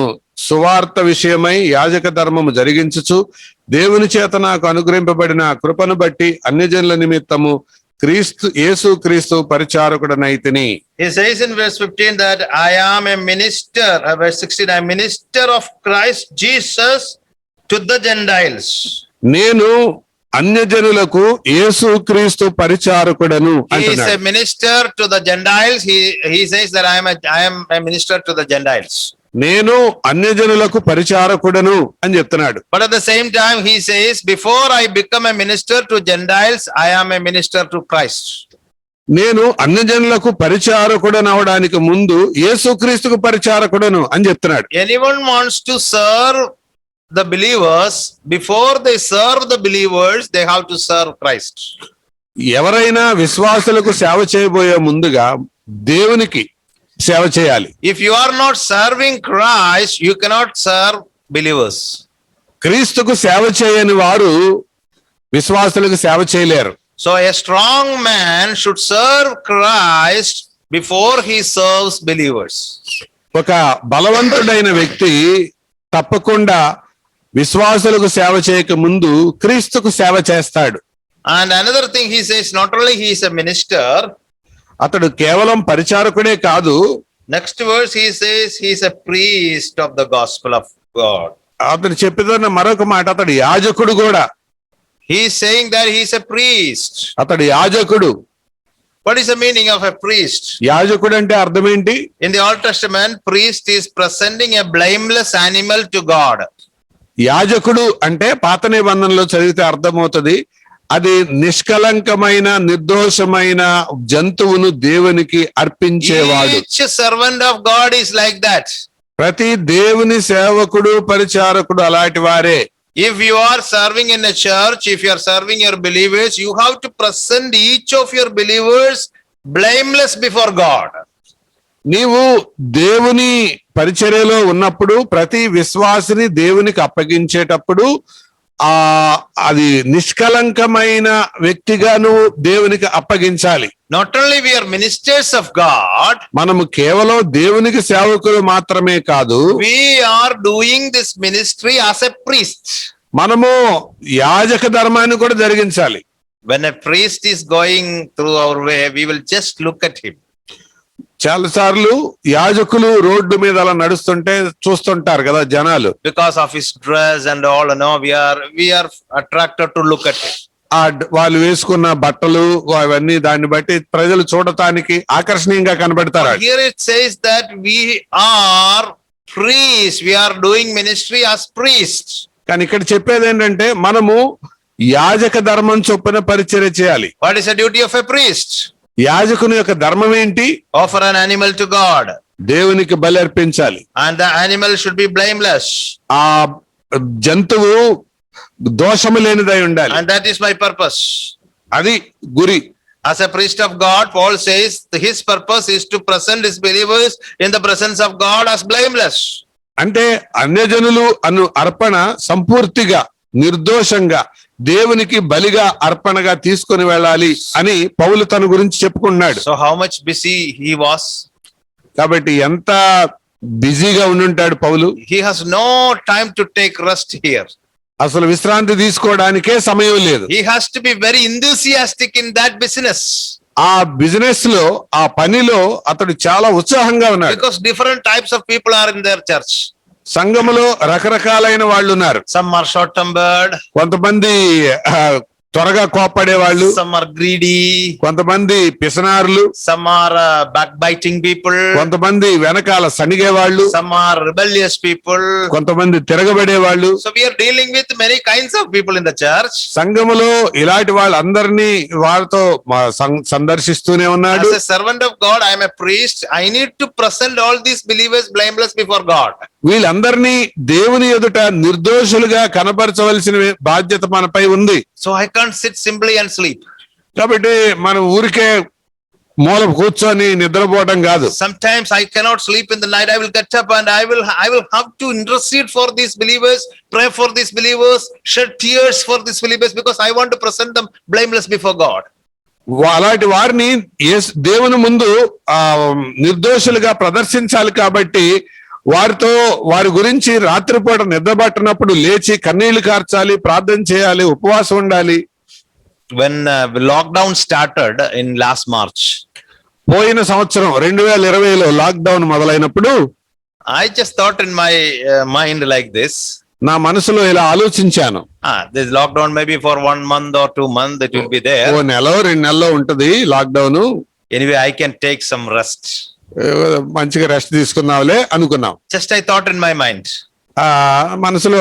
సువార్త విషయమై యాజక ధర్మము జరిగించుచు దేవుని చేత నాకు అనుగ్రహింపబడిన కృపను బట్టి అన్యజనుల నిమిత్తము యేసు క్రీస్తు పరిచారకుడనైతిని. He says in verse 15 that I am a minister, verse 16, I am minister of Christ Jesus to the Gentiles. నేను అన్యజనులకు యేసు క్రీస్తు పరిచారకుడను అంటున్నాడు. He is a minister to the Gentiles. He says that I am a minister to the Gentiles. నేను అన్యజనులకు పరిచారకుడను అని చెప్తున్నాడు. But at the same time he says, before I become a minister to Gentiles, I am a minister to Christ. నేను అన్యజనులకు పరిచారకుడను అవడానికి ముందు యేసుక్రీస్తుకు పరిచారకుడను అని చెప్తున్నాడు. Anyone wants to serve the believers, before they serve the believers, they have to serve Christ. ఎవరైనా విశ్వాసులకు సేవ చేయబోయే ముందుగా దేవునికి సేవ చేయాలి. If you are not serving Christ, you cannot serve believers. క్రీస్తుకు సేవ చేయని వారు విశ్వాసులకు సేవ చేయలేరు. So a strong man should serve Christ before he serves believers. ఒక బలవంతుడైన వ్యక్తి తప్పకుండా విశ్వాసులకు సేవ చేయక ముందు క్రీస్తుకు సేవ చేస్తాడు. And another thing he says, not only he is a minister, అతడు కేవలం పరిచారకుడే కాదు, next verse he says he is a priest of the gospel of God. అతడు చెప్పిన మరొక మాట, అతడు యాజకుడు కూడా. He is saying that he is a priest. అతడు యాజకుడు. What is the meaning of a priest? యాజకుడు అంటే అర్థం ఏంటి? In the Old Testament, priest is presenting a blameless animal to God. యాజకుడు అంటే పాత నిబంధనలో చదివితే అర్థమవుతుంది, అది నిష్కలంకమైన నిర్దోషమైన జంతువును దేవునికి అర్పించేవాడు. Each servant of God is like that. ప్రతి దేవుని సేవకుడు పరిచారకుడు అలాంటి వారే. If you are serving in a church, if you are serving your believers, you have to present each of your believers blameless before God. నీవు దేవుని పరిచర్యలో ఉన్నప్పుడు ప్రతి విశ్వాసిని దేవునికి అప్పగించేటప్పుడు అది నిష్కలంకమైన వ్యక్తిగా నువ్వు దేవునికి అప్పగించాలి. Not only we are ministers of God, మనము కేవలం దేవునికి సేవకులు మాత్రమే కాదు, we are doing this ministry as a priest. మనము యాజక ధర్మాన్ని కూడా జరిగించాలి. When a priest is going through our way, we will just look at him. చాలా సార్లు యాజకులు రోడ్డు మీద అలా నడుస్తుంటే చూస్తుంటారు కదా జనాలు. Because of his dress and all, we are attracted to look at him. వాళ్ళు వేసుకున్న బట్టలు అవన్నీ దాన్ని బట్టి ప్రజలు చూడటానికి ఆకర్షణీయంగా కనబడతారు. Here it says that we are priests. We are doing ministry as priests. కానీ ఇక్కడ చెప్పేది ఏంటంటే మనము యాజక ధర్మం చొప్పున పరిచర్య చేయాలి. What is the duty of a priest? యాజకుని యొక్క ధర్మం ఏంటి? Offer an animal to God. దేవునికి బలి అర్పించాలి. And the animal should be blameless. ఆ జంతువు దోషము లేనిదై ఉండాలి. And that is my purpose. అది గురి. As a priest of God, Paul says his purpose is to present his believers in the presence of God as blameless. అంటే అన్యజనులు అర్పణ సంపూర్తిగా నిర్దోషంగా దేవునికి బలిగా అర్పణగా తీసుకొని వెళ్ళాలి అని పౌలు తన గురించి చెప్పుకున్నాడు. So how much busy he was? కాబట్టి ఎంత బిజీగా ఉండుంటాడు పౌలు. He has no time to take rest here. అసలు విశ్రాంతి తీసుకోవడానికే సమయం లేదు. He has to be very enthusiastic in that business. ఆ బిజినెస్ లో ఆ పనిలో అతడు చాలా ఉత్సాహంగా ఉన్నాడు. Because different types of people are in their church. సంఘములో రకరకాలైన వాళ్ళు ఉన్నారు. Some are short tempered. కొంతమంది త్వరగా కోప్పడే వాళ్ళు, Some are greedy. కొంతమంది పిసనారులు, Some are backbiting people. కొంతమంది వెనకాల సనిగే వాళ్ళు, Some are rebellious people. కొంతమంది తిరగబడే వాళ్ళు. So we are dealing with many kinds of people in the church. సంఘములో ఇలాంటి వాళ్ళందరినీ వారితో సందర్శిస్తూనే ఉన్నాడు. As a servant of God, I am a priest. I need to present all these believers blameless before God. వీళ్ళందరినీ దేవుని ఎదుట నిర్దోషులుగా కనపరచవలసిన బాధ్యత మనపై ఉంది. So I can't sit simply and sleep. కాబట్టి మనం ఊరికే మూల కూర్చొని నిద్రపోవడం కాదు. Sometimes I cannot sleep in the night. I will get up and I will have to intercede for these believers, pray for these believers, shed tears for these believers because I want to present them blameless before God. అలాంటి వారిని దేవుని ముందు నిర్దోషులుగా ప్రదర్శించాలి. కాబట్టి వారి గురించి రాత్రిపూట నిద్రపట్టినప్పుడు లేచి కన్నీళ్లు కార్చాలి, ప్రార్థన చేయాలి, ఉపవాసం ఉండాలి. When lockdown started in last March, పోయిన సంవత్సరం 2020లో lockdown మొదలైనప్పుడు I just thought in my mind like this. నా మనసులో ఇలా ఆలోచించాను, This lockdown maybe for 1 month or 2 months it will be there. ఓ నెల 2 నెలలు ఉంటది lockdown. Anyway, I can take some rest. మంచిగా రెస్ట్ తీసుకుందాంలే అనుకున్నాం. Just I thought in my mind. మనసులో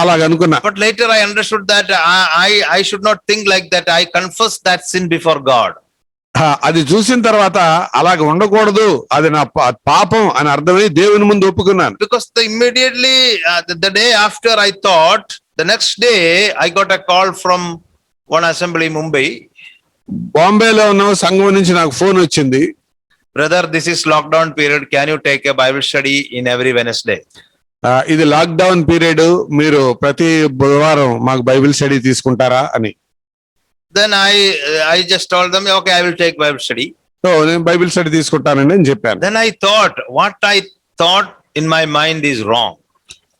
అలాగ అనుకున్నా. But later I understood that I should not think like that. I confess that sin before God. అది చూసిన తర్వాత అలాగ ఉండకూడదు, అది నా పాపం అని అర్థమై దేవుని ముందు ఒప్పుకున్నాను. Because immediately the day after I thought, the next day I got a call from one assembly in Mumbai. బాంబేలో ఉన్న సంఘం నుంచి నాకు ఫోన్ వచ్చింది. Brother, this is lockdown period. Can you take a Bible study in every Wednesday? ఇది lockdown period, మీరు ప్రతి బుధవారం మాకు బైబిల్ స్టడీ తీసుకుంటారా అని. Then I just told them, okay, I will take Bible study. So నేను Bible study తీసుకుంటానండి అని చెప్పాను. Then I thought, what I thought in my mind is wrong.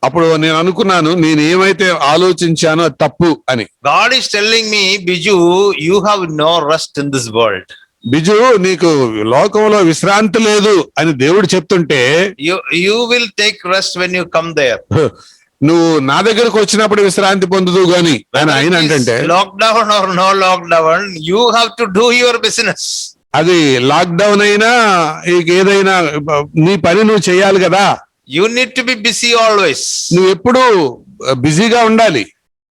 అప్పుడు నేను అనుకున్నాను, నేను ఏమైతే ఆలోచించానో అది తప్పు అని. God is telling me, Biju, you have no rest in this world. Biju, నీకు లోకంలో విశ్రాంతి లేదు అని దేవుడు చెప్తుంటే, you will take rest when you come there. నువ్వు నా దగ్గరకు వచ్చినప్పుడు విశ్రాంతి పొందుదు గాని అని ఆయన అంటే, lockdown or no lockdown, you have to do your business. అది లాక్డౌన్ అయినా ఏదైనా నీ పని నువ్వు చేయాలి కదా. You need to be busy always. నువ్వు ఎప్పుడు బిజీగా ఉండాలి.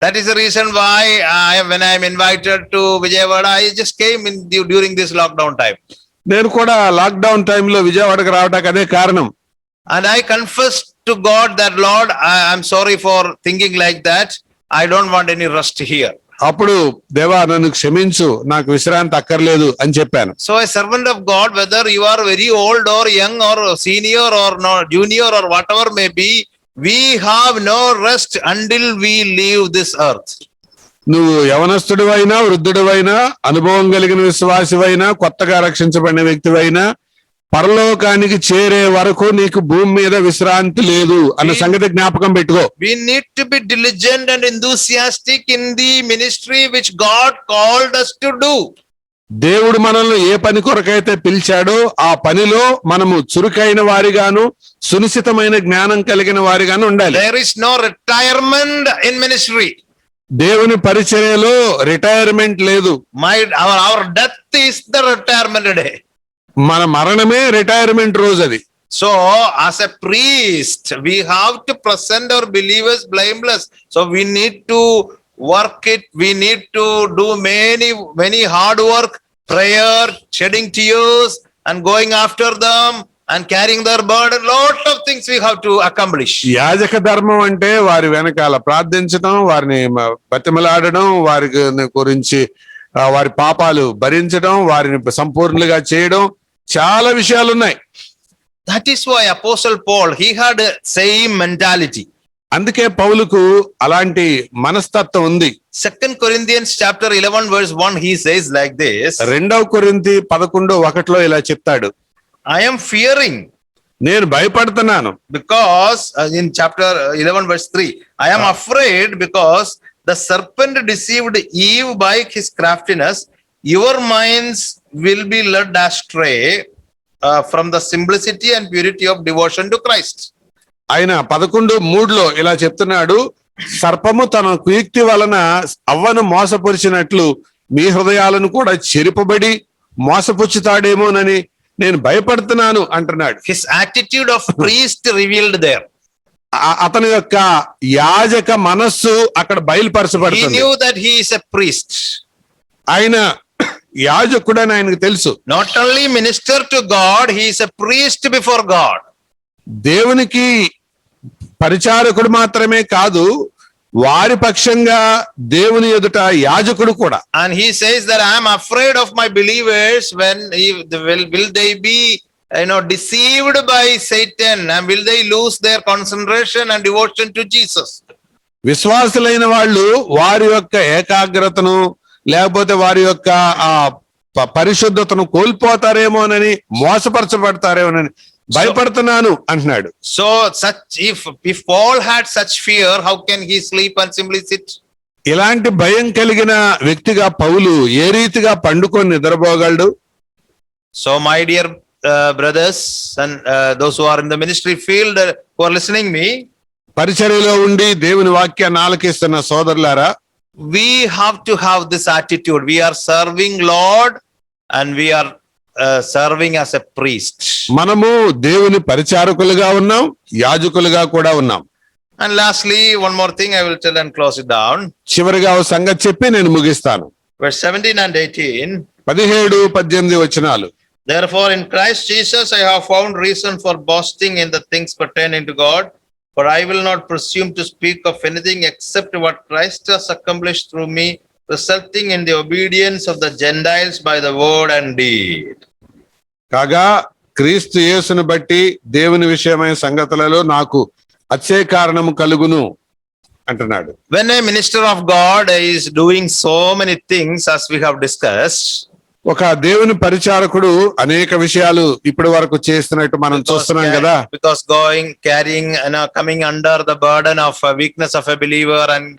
That is the reason why when I am invited to Vijayawada, I just came in during this lockdown time. నేను కూడా లాక్డౌన్ టైంలో విజయవాడకు రావడానికి అదే కారణం. And I confessed to God that, Lord, I am sorry for thinking like that. I don't want any rest here. అప్పుడు దేవా నన్ను క్షమించు, నాకు విశ్రాంతి అక్కర్లేదు అని చెప్పాను. So a servant of God, whether you are very old or young or senior or no junior or whatever may be, we have no rest until we leave this earth. నువ్వు యవనస్తుడు అయినా, వృద్ధుడు అయినా, అనుభవం కలిగిన విశ్వాసివైనా, కొత్తగా రక్షించబడిన వ్యక్తివైనా, పరలోకానికి చేరే వరకు నీకు భూమి మీద విశ్రాంతి లేదు అన్న సంగతి జ్ఞాపకం పెట్టుకో. We need to be diligent and enthusiastic in the ministry which God called us to do. దేవుడు మనల్ని ఏ పని కొరకైతే పిలిచాడో ఆ పనిలో మనము చురుకైన వారిగాను, సునిశ్చితమైన జ్ఞానం కలిగిన వారిగాను ఉండాలి. There is no retirement in ministry. దేవుని పరిచర్యలో రిటైర్మెంట్ లేదు. Our death is the retirement day. మన మరణమే రిటైర్మెంట్ రోజు అది. So as a priest, we have to present our believers blameless. So we need to work it. We need to do many hard work, prayer, shedding tears and going after them and carrying their burden. Lot of things we have to accomplish. యాజక ధర్మం అంటే వారి వెనకాల ప్రార్థించడం, వారిని బతిమలాడడం, వారి గురించి వారి పాపాలు భరించడం, వారిని సంపూర్ణంగా చేయడం, చాలా విషయాలు ఉన్నాయి. That is why Apostle Paul, he had a same mentality. అందుకే పౌలుకు అలాంటి మనస్తత్వం ఉంది. 2 Corinthians chapter 11 verse 1, he says like this. 2 కొరింథీ 11:1 ఇలా చెప్తాడు, I am fearing. నేను భయపడుతున్నాను. Because in chapter 11 verse 3, I am afraid because the serpent deceived Eve by his craftiness. Your minds will be led astray from the simplicity and purity of devotion to Christ. ఆయన 11:3 ఇలా చెప్తున్నాడు, సర్పము తన కుయుక్తి వలన అవ్వను మోసపరిచినట్లు మీ హృదయాలను కూడా చెరిపబడి మోసపుచ్చుతాడేమోనని నేను భయపడుతున్నాను అంటున్నాడు. His attitude of priest revealed there. అతని యొక్క యాజక మనస్సు అక్కడ He బయలుపరచబడుతుంది. knew that he is a priest. ఆయన యాజకుడని ఆయనకు తెలుసు. Not only minister to God, he is a priest before God. దేవునికి పరిచారకుడు మాత్రమే కాదు, వారి పక్షంగా దేవుని ఎదుట యాజకుడు కూడా. And he says that I am afraid of my believers when will they be deceived by Satan, and will they lose their concentration and devotion to Jesus. విశ్వాసులైన వాళ్ళు వారి యొక్క ఏకాగ్రతను లేకపోతే వారి యొక్క పరిశుద్ధతను కోల్పోతారేమోనని, మోసపరచబడతారేమోనని భయపడుతున్నాను అంటున్నాడు. So such if Paul had such fear, how can he sleep and simply sit? ఇలాంటి భయం కలిగిన వ్యక్తిగా పౌలు ఏ రీతిగా పండుకొని నిద్రపోగలడు? So my dear brothers and those who are in the ministry field who are listening me, పరిచర్యలో ఉండి దేవుని వాక్యాన్ని ఆలకిస్తున్న సోదరులారా, we have to have this attitude. We are serving Lord and we are serving as a priest. మనము దేవుని పరిచారకులుగా ఉన్నాం, యాజకులుగా కూడా ఉన్నాం. And lastly, one more thing I will tell and close it down. చివరిగా ఓ సంగతి చెప్పి నేను ముగిస్తాను. Verse 17 and 18. 17-18 వచనాలు. Therefore, in Christ Jesus, I have found reason for boasting in the things pertaining to God. For I will not presume to speak of anything except what Christ has accomplished through me, resulting in the obedience of the Gentiles by the word and deed. కాగా క్రీస్తు యేసును బట్టి దేవుని విషయమైన సంగతులలో నాకు అతిశయ కారణము కలుగును అంటున్నాడు. When a minister of God is doing so many things, as we have discussed, ఒక దేవుని పరిచారకుడు అనేక విషయాలు ఇప్పటి వరకు చేస్తున్నట్టు మనం చూస్తున్నాం కదా. because carrying coming under the burden of weakness of a believer and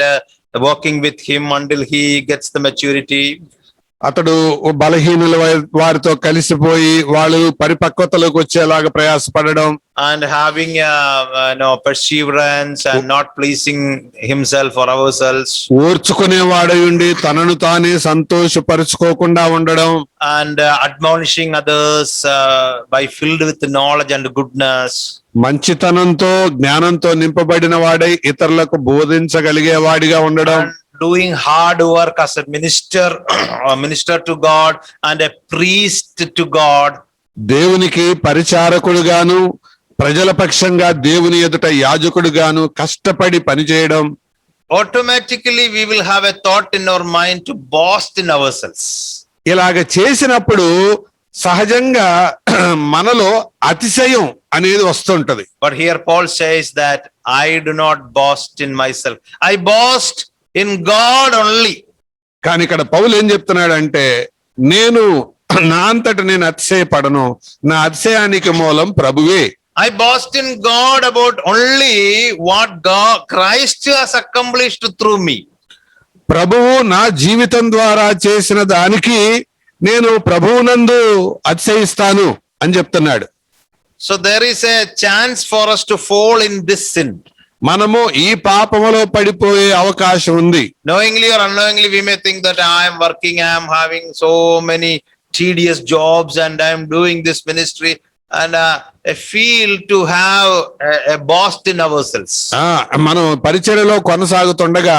walking with him until he gets the maturity. అతడు బలహీనుల వారితో కలిసిపోయి వాళ్ళు పరిపక్వతలోకి వచ్చేలాగా ప్రయాసపడడం, and having perseverance and not pleasing himself or ourselves, ఓర్చుకునేవాడై ఉండి తనను తానే సంతోషపరుచుకోకుండా ఉండడం, and admonishing others by filled with knowledge and goodness, మంచితనంతో జ్ఞానంతో నింపబడిన వాడై ఇతరులకు బోధించగలిగే వాడిగా ఉండడం, doing hard work as a minister to God and a priest to God. దేవునికి పరిచారకుడుగాను ప్రజల పక్షంగా దేవుని ఎదుట యాజకుడుగాను కష్టపడి పనిచేయడం. Automatically we will have a thought in our mind to boast in ourselves. ఇలాగ చేసినప్పుడు సహజంగా మనలో అతిశయం అనేది వస్తుంటది. But here Paul says that I do not boast in myself. I boast in God only. కానీ ఇక్కడ పౌలు ఏం చెప్తున్నాడంటే, నేను నా అంతట నేను అతిశయపడను, నా అతిశయానికి మూలం ప్రభువే. I boast in God about only what Christ has accomplished through me. ప్రభువు నా జీవితం ద్వారా చేసిన దానికి నేను ప్రభువునందు అతిశయిస్తాను అని చెప్తున్నాడు. So there is a chance for us to fall in this sin. మనము ఈ పాపములో పడిపోయే అవకాశం ఉంది. Knowingly or unknowingly we may think that I am working, I am having so many tedious jobs and I am doing this ministry and I feel to have a boast in ourselves. మనం పరిచర్యలో కొనసాగుతుండగా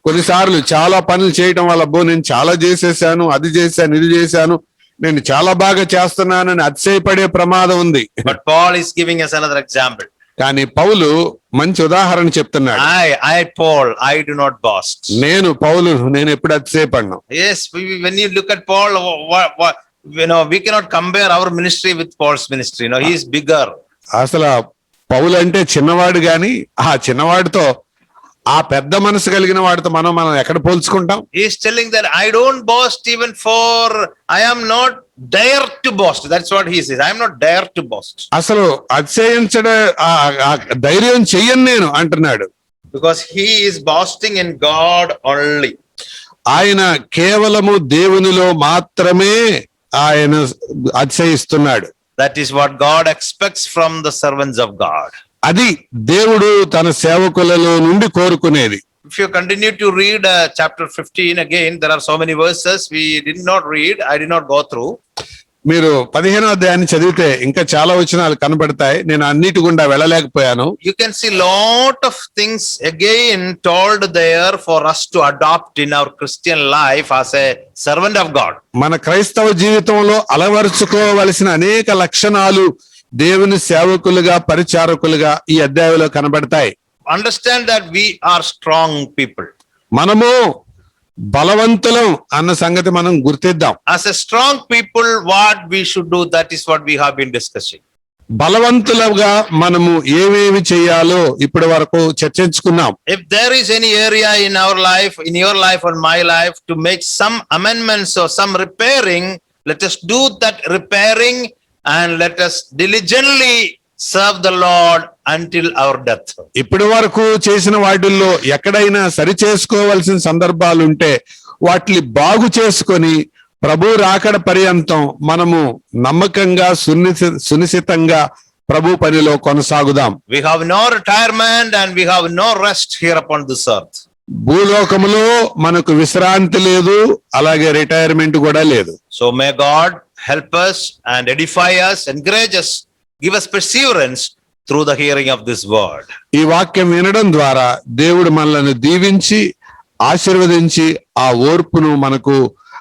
కొన్నిసార్లు చాలా పనులు చేయడం వల్ల నేను చాలా చేసేసాను, అది చేశాను, ఇది చేశాను, నేను చాలా బాగా చేస్తున్నానని అతిశయపడే ప్రమాదం ఉంది. But Paul is giving us another example. కానీ పౌలు మంచి ఉదాహరణ చెప్తున్నాడు. I Paul, I do not boast. నేను ఎప్పుడు అతిశయపడను. Yes, when you look at Paul, we cannot compare our ministry with Paul's ministry. He is bigger. అసలు పౌలు అంటే చిన్నవాడు గాని ఆ చిన్నవాడితో ఆ పెద్ద మనసు కలిగిన వాడితో మనం ఎక్కడ పోల్చుకుంటాం? He is telling that I don't boast even for I am not dare to boast. That's what he says. I am not dare to boast. అసలు అతిశయించడం ధైర్యం చెయ్యను నేను అంటున్నాడు. Because he is boasting in God only. ఆయన కేవలము దేవునిలో మాత్రమే ఆయన అతిశయిస్తున్నాడు. That is what God expects from the servants of God. అది దేవుడు తన సేవకులలో నుండి కోరుకునేది. If you continue to read chapter 15 again, there are so many verses we did not read. I did not go through. మీరు 15వ అధ్యాయాన్ని చదివితే ఇంకా చాలా వచనాలు కనబడతాయి. నేను అన్నిటి గుండా వెళ్ళలేకపోయాను. You can see lot of things again told there for us to adopt in our Christian life as a servant of God. మన క్రైస్తవ జీవితంలో అలవరుచుకోవలసిన అనేక లక్షణాలు దేవుని సేవకులుగా పరిచారకులుగా ఈ అధ్యాయంలో కనబడతాయి. Understand that we are strong people. మనము బలవంతులం అన్న సంగతి మనం గుర్తిద్దాం. As a strong people, what we should do, that is what we have been discussing. బలవంతులుగా మనము ఏమేమి చేయాలో ఇప్పటి వరకు చర్చించుకున్నాం. If there is any area in our life, in your life or my life, to make some amendments or some repairing, let us do that repairing and let us diligently serve the Lord until our death. ఇప్పటి వరకు చేసిన వాటిల్లో ఎక్కడైనా సరి చేసుకోవాల్సిన సందర్భాలు ఉంటే వాటిని బాగు చేసుకొని ప్రభు రాకడ పర్యంతం మనము నమ్మకంగా సునిశితంగా ప్రభు పనిలో కొనసాగుదాం. We have no retirement and we have no rest here upon this earth. భూలోకములో మనకు విశ్రాంతి లేదు, అలాగే రిటైర్మెంట్ కూడా లేదు. So may God help us and edify us, encourage us, give us perseverance through the hearing of this word. ఈ వాక్యం వినడం ద్వారా దేవుడు మనల్ని దీవించి ఆశీర్వదించి ఆ ఓర్పును మనకు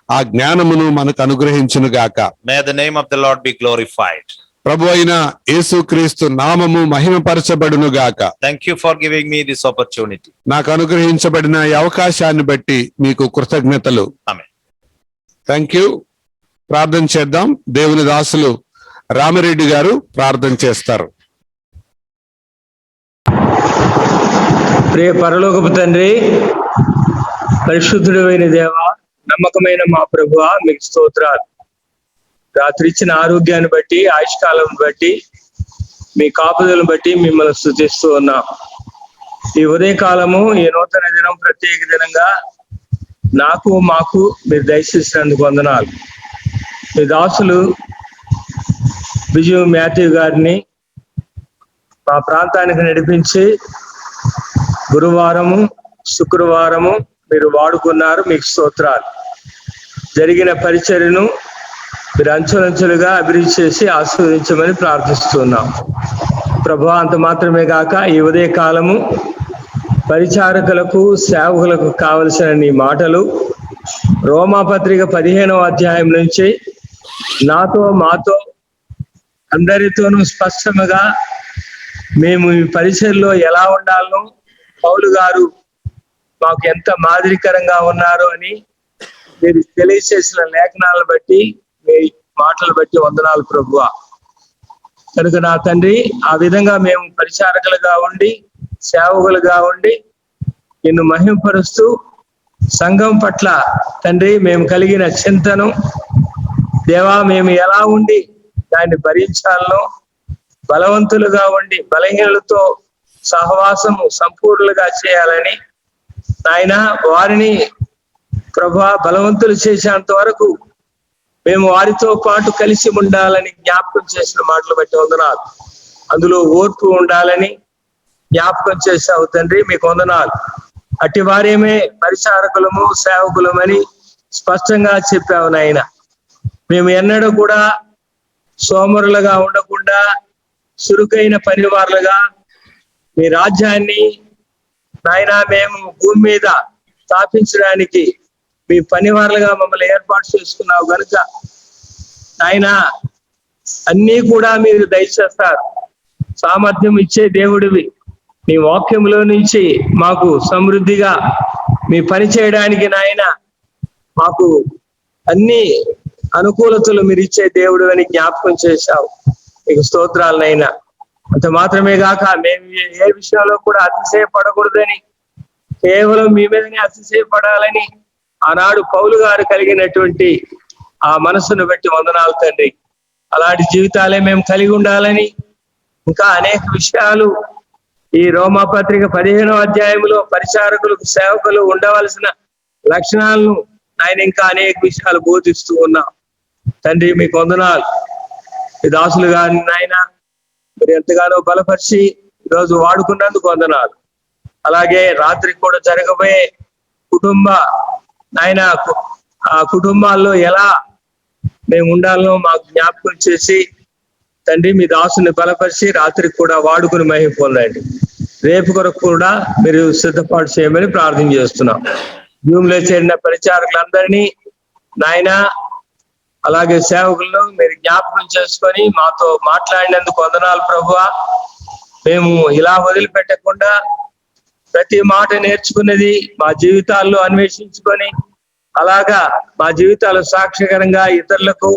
ఆ జ్ఞానమును మనకు అనుగ్రహించును గాక. May the name of the Lord be glorified. ప్రభు అయిన యేసుక్రీస్తు నామము మహిమపరచబడును గాక. Thank you for giving me this opportunity. నాకు అనుగ్రహించబడిన ఈ అవకాశాన్ని బట్టి మీకు కృతజ్ఞతలు. Amen. Thank you. ప్రార్థన చేద్దాం. దేవుని దాసులు రామిరెడ్డి గారు ప్రార్థన చేస్తారు. ప్రియ పరలోకపు తండ్రి, పరిశుద్ధుడైన దేవ, నమ్మకమైన మా ప్రభువా, మీకు స్తోత్రాలు. రాత్రి ఇచ్చిన ఆరోగ్యాన్ని బట్టి, ఆయుష్కాలం బట్టి, మీ కాపుదలను బట్టి మిమ్మల్ని స్తుతిస్తూ ఉన్నాం. ఈ ఉదయకాలము, ఈ నూతన దినం ప్రత్యేక దినంగా నాకు మాకు మీరు దయచేసినందుకు వందనాలు. మీ దాసులు విజయ్ మాథ్యూ గారిని మా ప్రాంతానికి నడిపించి గురువారము శుక్రవారము మీరు వాడుకున్నారు. మీకు స్తోత్రాలు. జరిగిన పరిచర్యను మీరు అంచెలంచెలుగా అభివృద్ధి చేసి ఆశీర్వదించమని ప్రార్థిస్తున్నాం. ప్రభువా, అంత మాత్రమే కాక ఈ ఉదయ కాలము పరిచారకులకు సేవకులకు కావలసిన నీ మాటలు రోమాపత్రిక 15వ అధ్యాయం నుంచి నాతో మాతో అందరితోనూ స్పష్టంగా మేము ఈ పరిచర్లో ఎలా ఉండాలనో పౌలు గారు మాకు ఎంత మాదిరికరంగా ఉన్నారు అని మీరు తెలియచేసిన లేఖనాలను బట్టి, మీ మాటలు బట్టి వందనాలు ప్రభువా. కనుక నా తండ్రి, ఆ విధంగా మేము పరిచారకులుగా ఉండి సేవకులుగా ఉండి నిన్ను మహిమపరుస్తూ సంఘం పట్ల తండ్రి మేము కలిగిన చింతను దేవా, మేము ఎలా ఉండి దాన్ని భరించాలనో, బలవంతులుగా ఉండి బలహీనులతో సహవాసము సంపూర్ణులుగా చేయాలని నాయన, వారిని ప్రభువా బలవంతులు చేసేంత వరకు మేము వారితో పాటు కలిసి ఉండాలని జ్ఞాపకం చేసిన మాటలు బట్టి వందనాలు. అందులో ఓర్పు ఉండాలని జ్ఞాపకం చేసావు తండ్రి, మీకు వందనాలు. అట్టి వారేమే పరిచారకులము సేవకులమని స్పష్టంగా చెప్పావు నాయన. మేము ఎన్నడూ కూడా సోమరులుగా ఉండకుండా చురుకైన పనివారులుగా మీ రాజ్యాన్ని నాయన మేము భూమి మీద స్థాపించడానికి మీ పనివారులుగా మమ్మల్ని ఏర్పాటు చేసుకున్నావు కనుక నాయన అన్నీ కూడా మీరు దయచేస్తారు. సామర్థ్యం ఇచ్చే దేవుడివి. నీ వాక్యంలో నుంచి మాకు సమృద్ధిగా మీ పని చేయడానికి నాయన మాకు అన్ని అనుకూలతలు మీరు ఇచ్చే దేవుడు అని జ్ఞాపకం చేశావు. మీకు స్తోత్రాలనైనా. అంత మాత్రమే కాక మేము ఏ విషయంలో కూడా అతిశయపడకూడదని, కేవలం మీ మీదనే అతిశయపడాలని ఆనాడు పౌలు గారు కలిగినటువంటి ఆ మనసును బట్టి వందనాలు తండ్రి. అలాంటి జీవితాలే మేము కలిగి ఉండాలని, ఇంకా అనేక విషయాలు ఈ రోమాపత్రిక 15వ అధ్యాయంలో పరిచారకులకు సేవకులు ఉండవలసిన లక్షణాలను ఆయన ఇంకా అనేక విషయాలు బోధిస్తూ ఉన్నాం తండ్రి. మీకు వందనాలు. ఈ దాసులు గారిని నాయన మీరు ఎంతగానో బలపరిచి ఈరోజు వాడుకున్నందుకు వందనాలు. అలాగే రాత్రికి కూడా జరగబోయే నాయన ఆ కుటుంబాల్లో ఎలా మేము ఉండాలో మాకు జ్ఞాపకం చేసి తండ్రి మీ దాసుని బలపరిచి రాత్రికి కూడా వాడుకుని మహిమ పొందండి. రేపు కొరకు కూడా మీరు సిద్ధపాటు చేయమని ప్రార్థన చేస్తున్నాం. భూమిలో చేరిన పరిచారకులందరినీ నాయన అలాగే సేవకులను మీరు జ్ఞాపకం చేసుకొని మాతో మాట్లాడినందుకు వందనాలు ప్రభువా. మేము ఇలా వదిలిపెట్టకుండా ప్రతి మాట నేర్చుకున్నది మా జీవితాల్లో అన్వేషించుకొని అలాగా మా జీవితాలు సాక్షికరంగా ఇతరులకు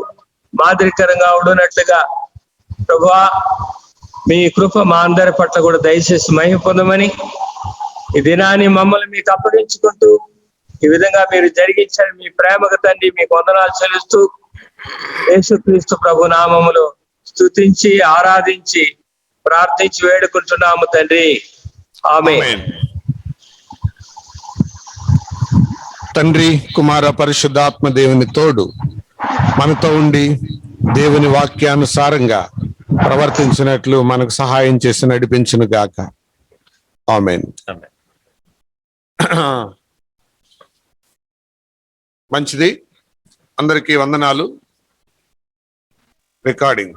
మాదిరికరంగా ఉండనట్లుగా ప్రభువా మీ కృప మా అందరి పట్ల కూడా దయచేసి మహిమ పొందమని ఈ దినాన్ని మమ్మల్ని మీకు అప్పగించుకుంటూ ఈ విధంగా మీరు జరిగించండి. మీ ప్రేమకు తండ్రి మీకు వందనాలు చెల్లిస్తూ యేసుక్రీస్తు ప్రభు నామములో స్తుతించి ఆరాధించి ప్రార్థించి వేడుకుంటున్నాము తండ్రి. ఆమేన్. తండ్రి, కుమార, పరిశుద్ధాత్మ దేవుని తోడు మనతో ఉండి దేవుని వాక్యానుసారంగా ప్రవర్తించినట్లు మనకు సహాయం చేసి నడిపించును గాక. ఆమేన్. మంచిది. అందరికీ వందనాలు. రికార్డింగ్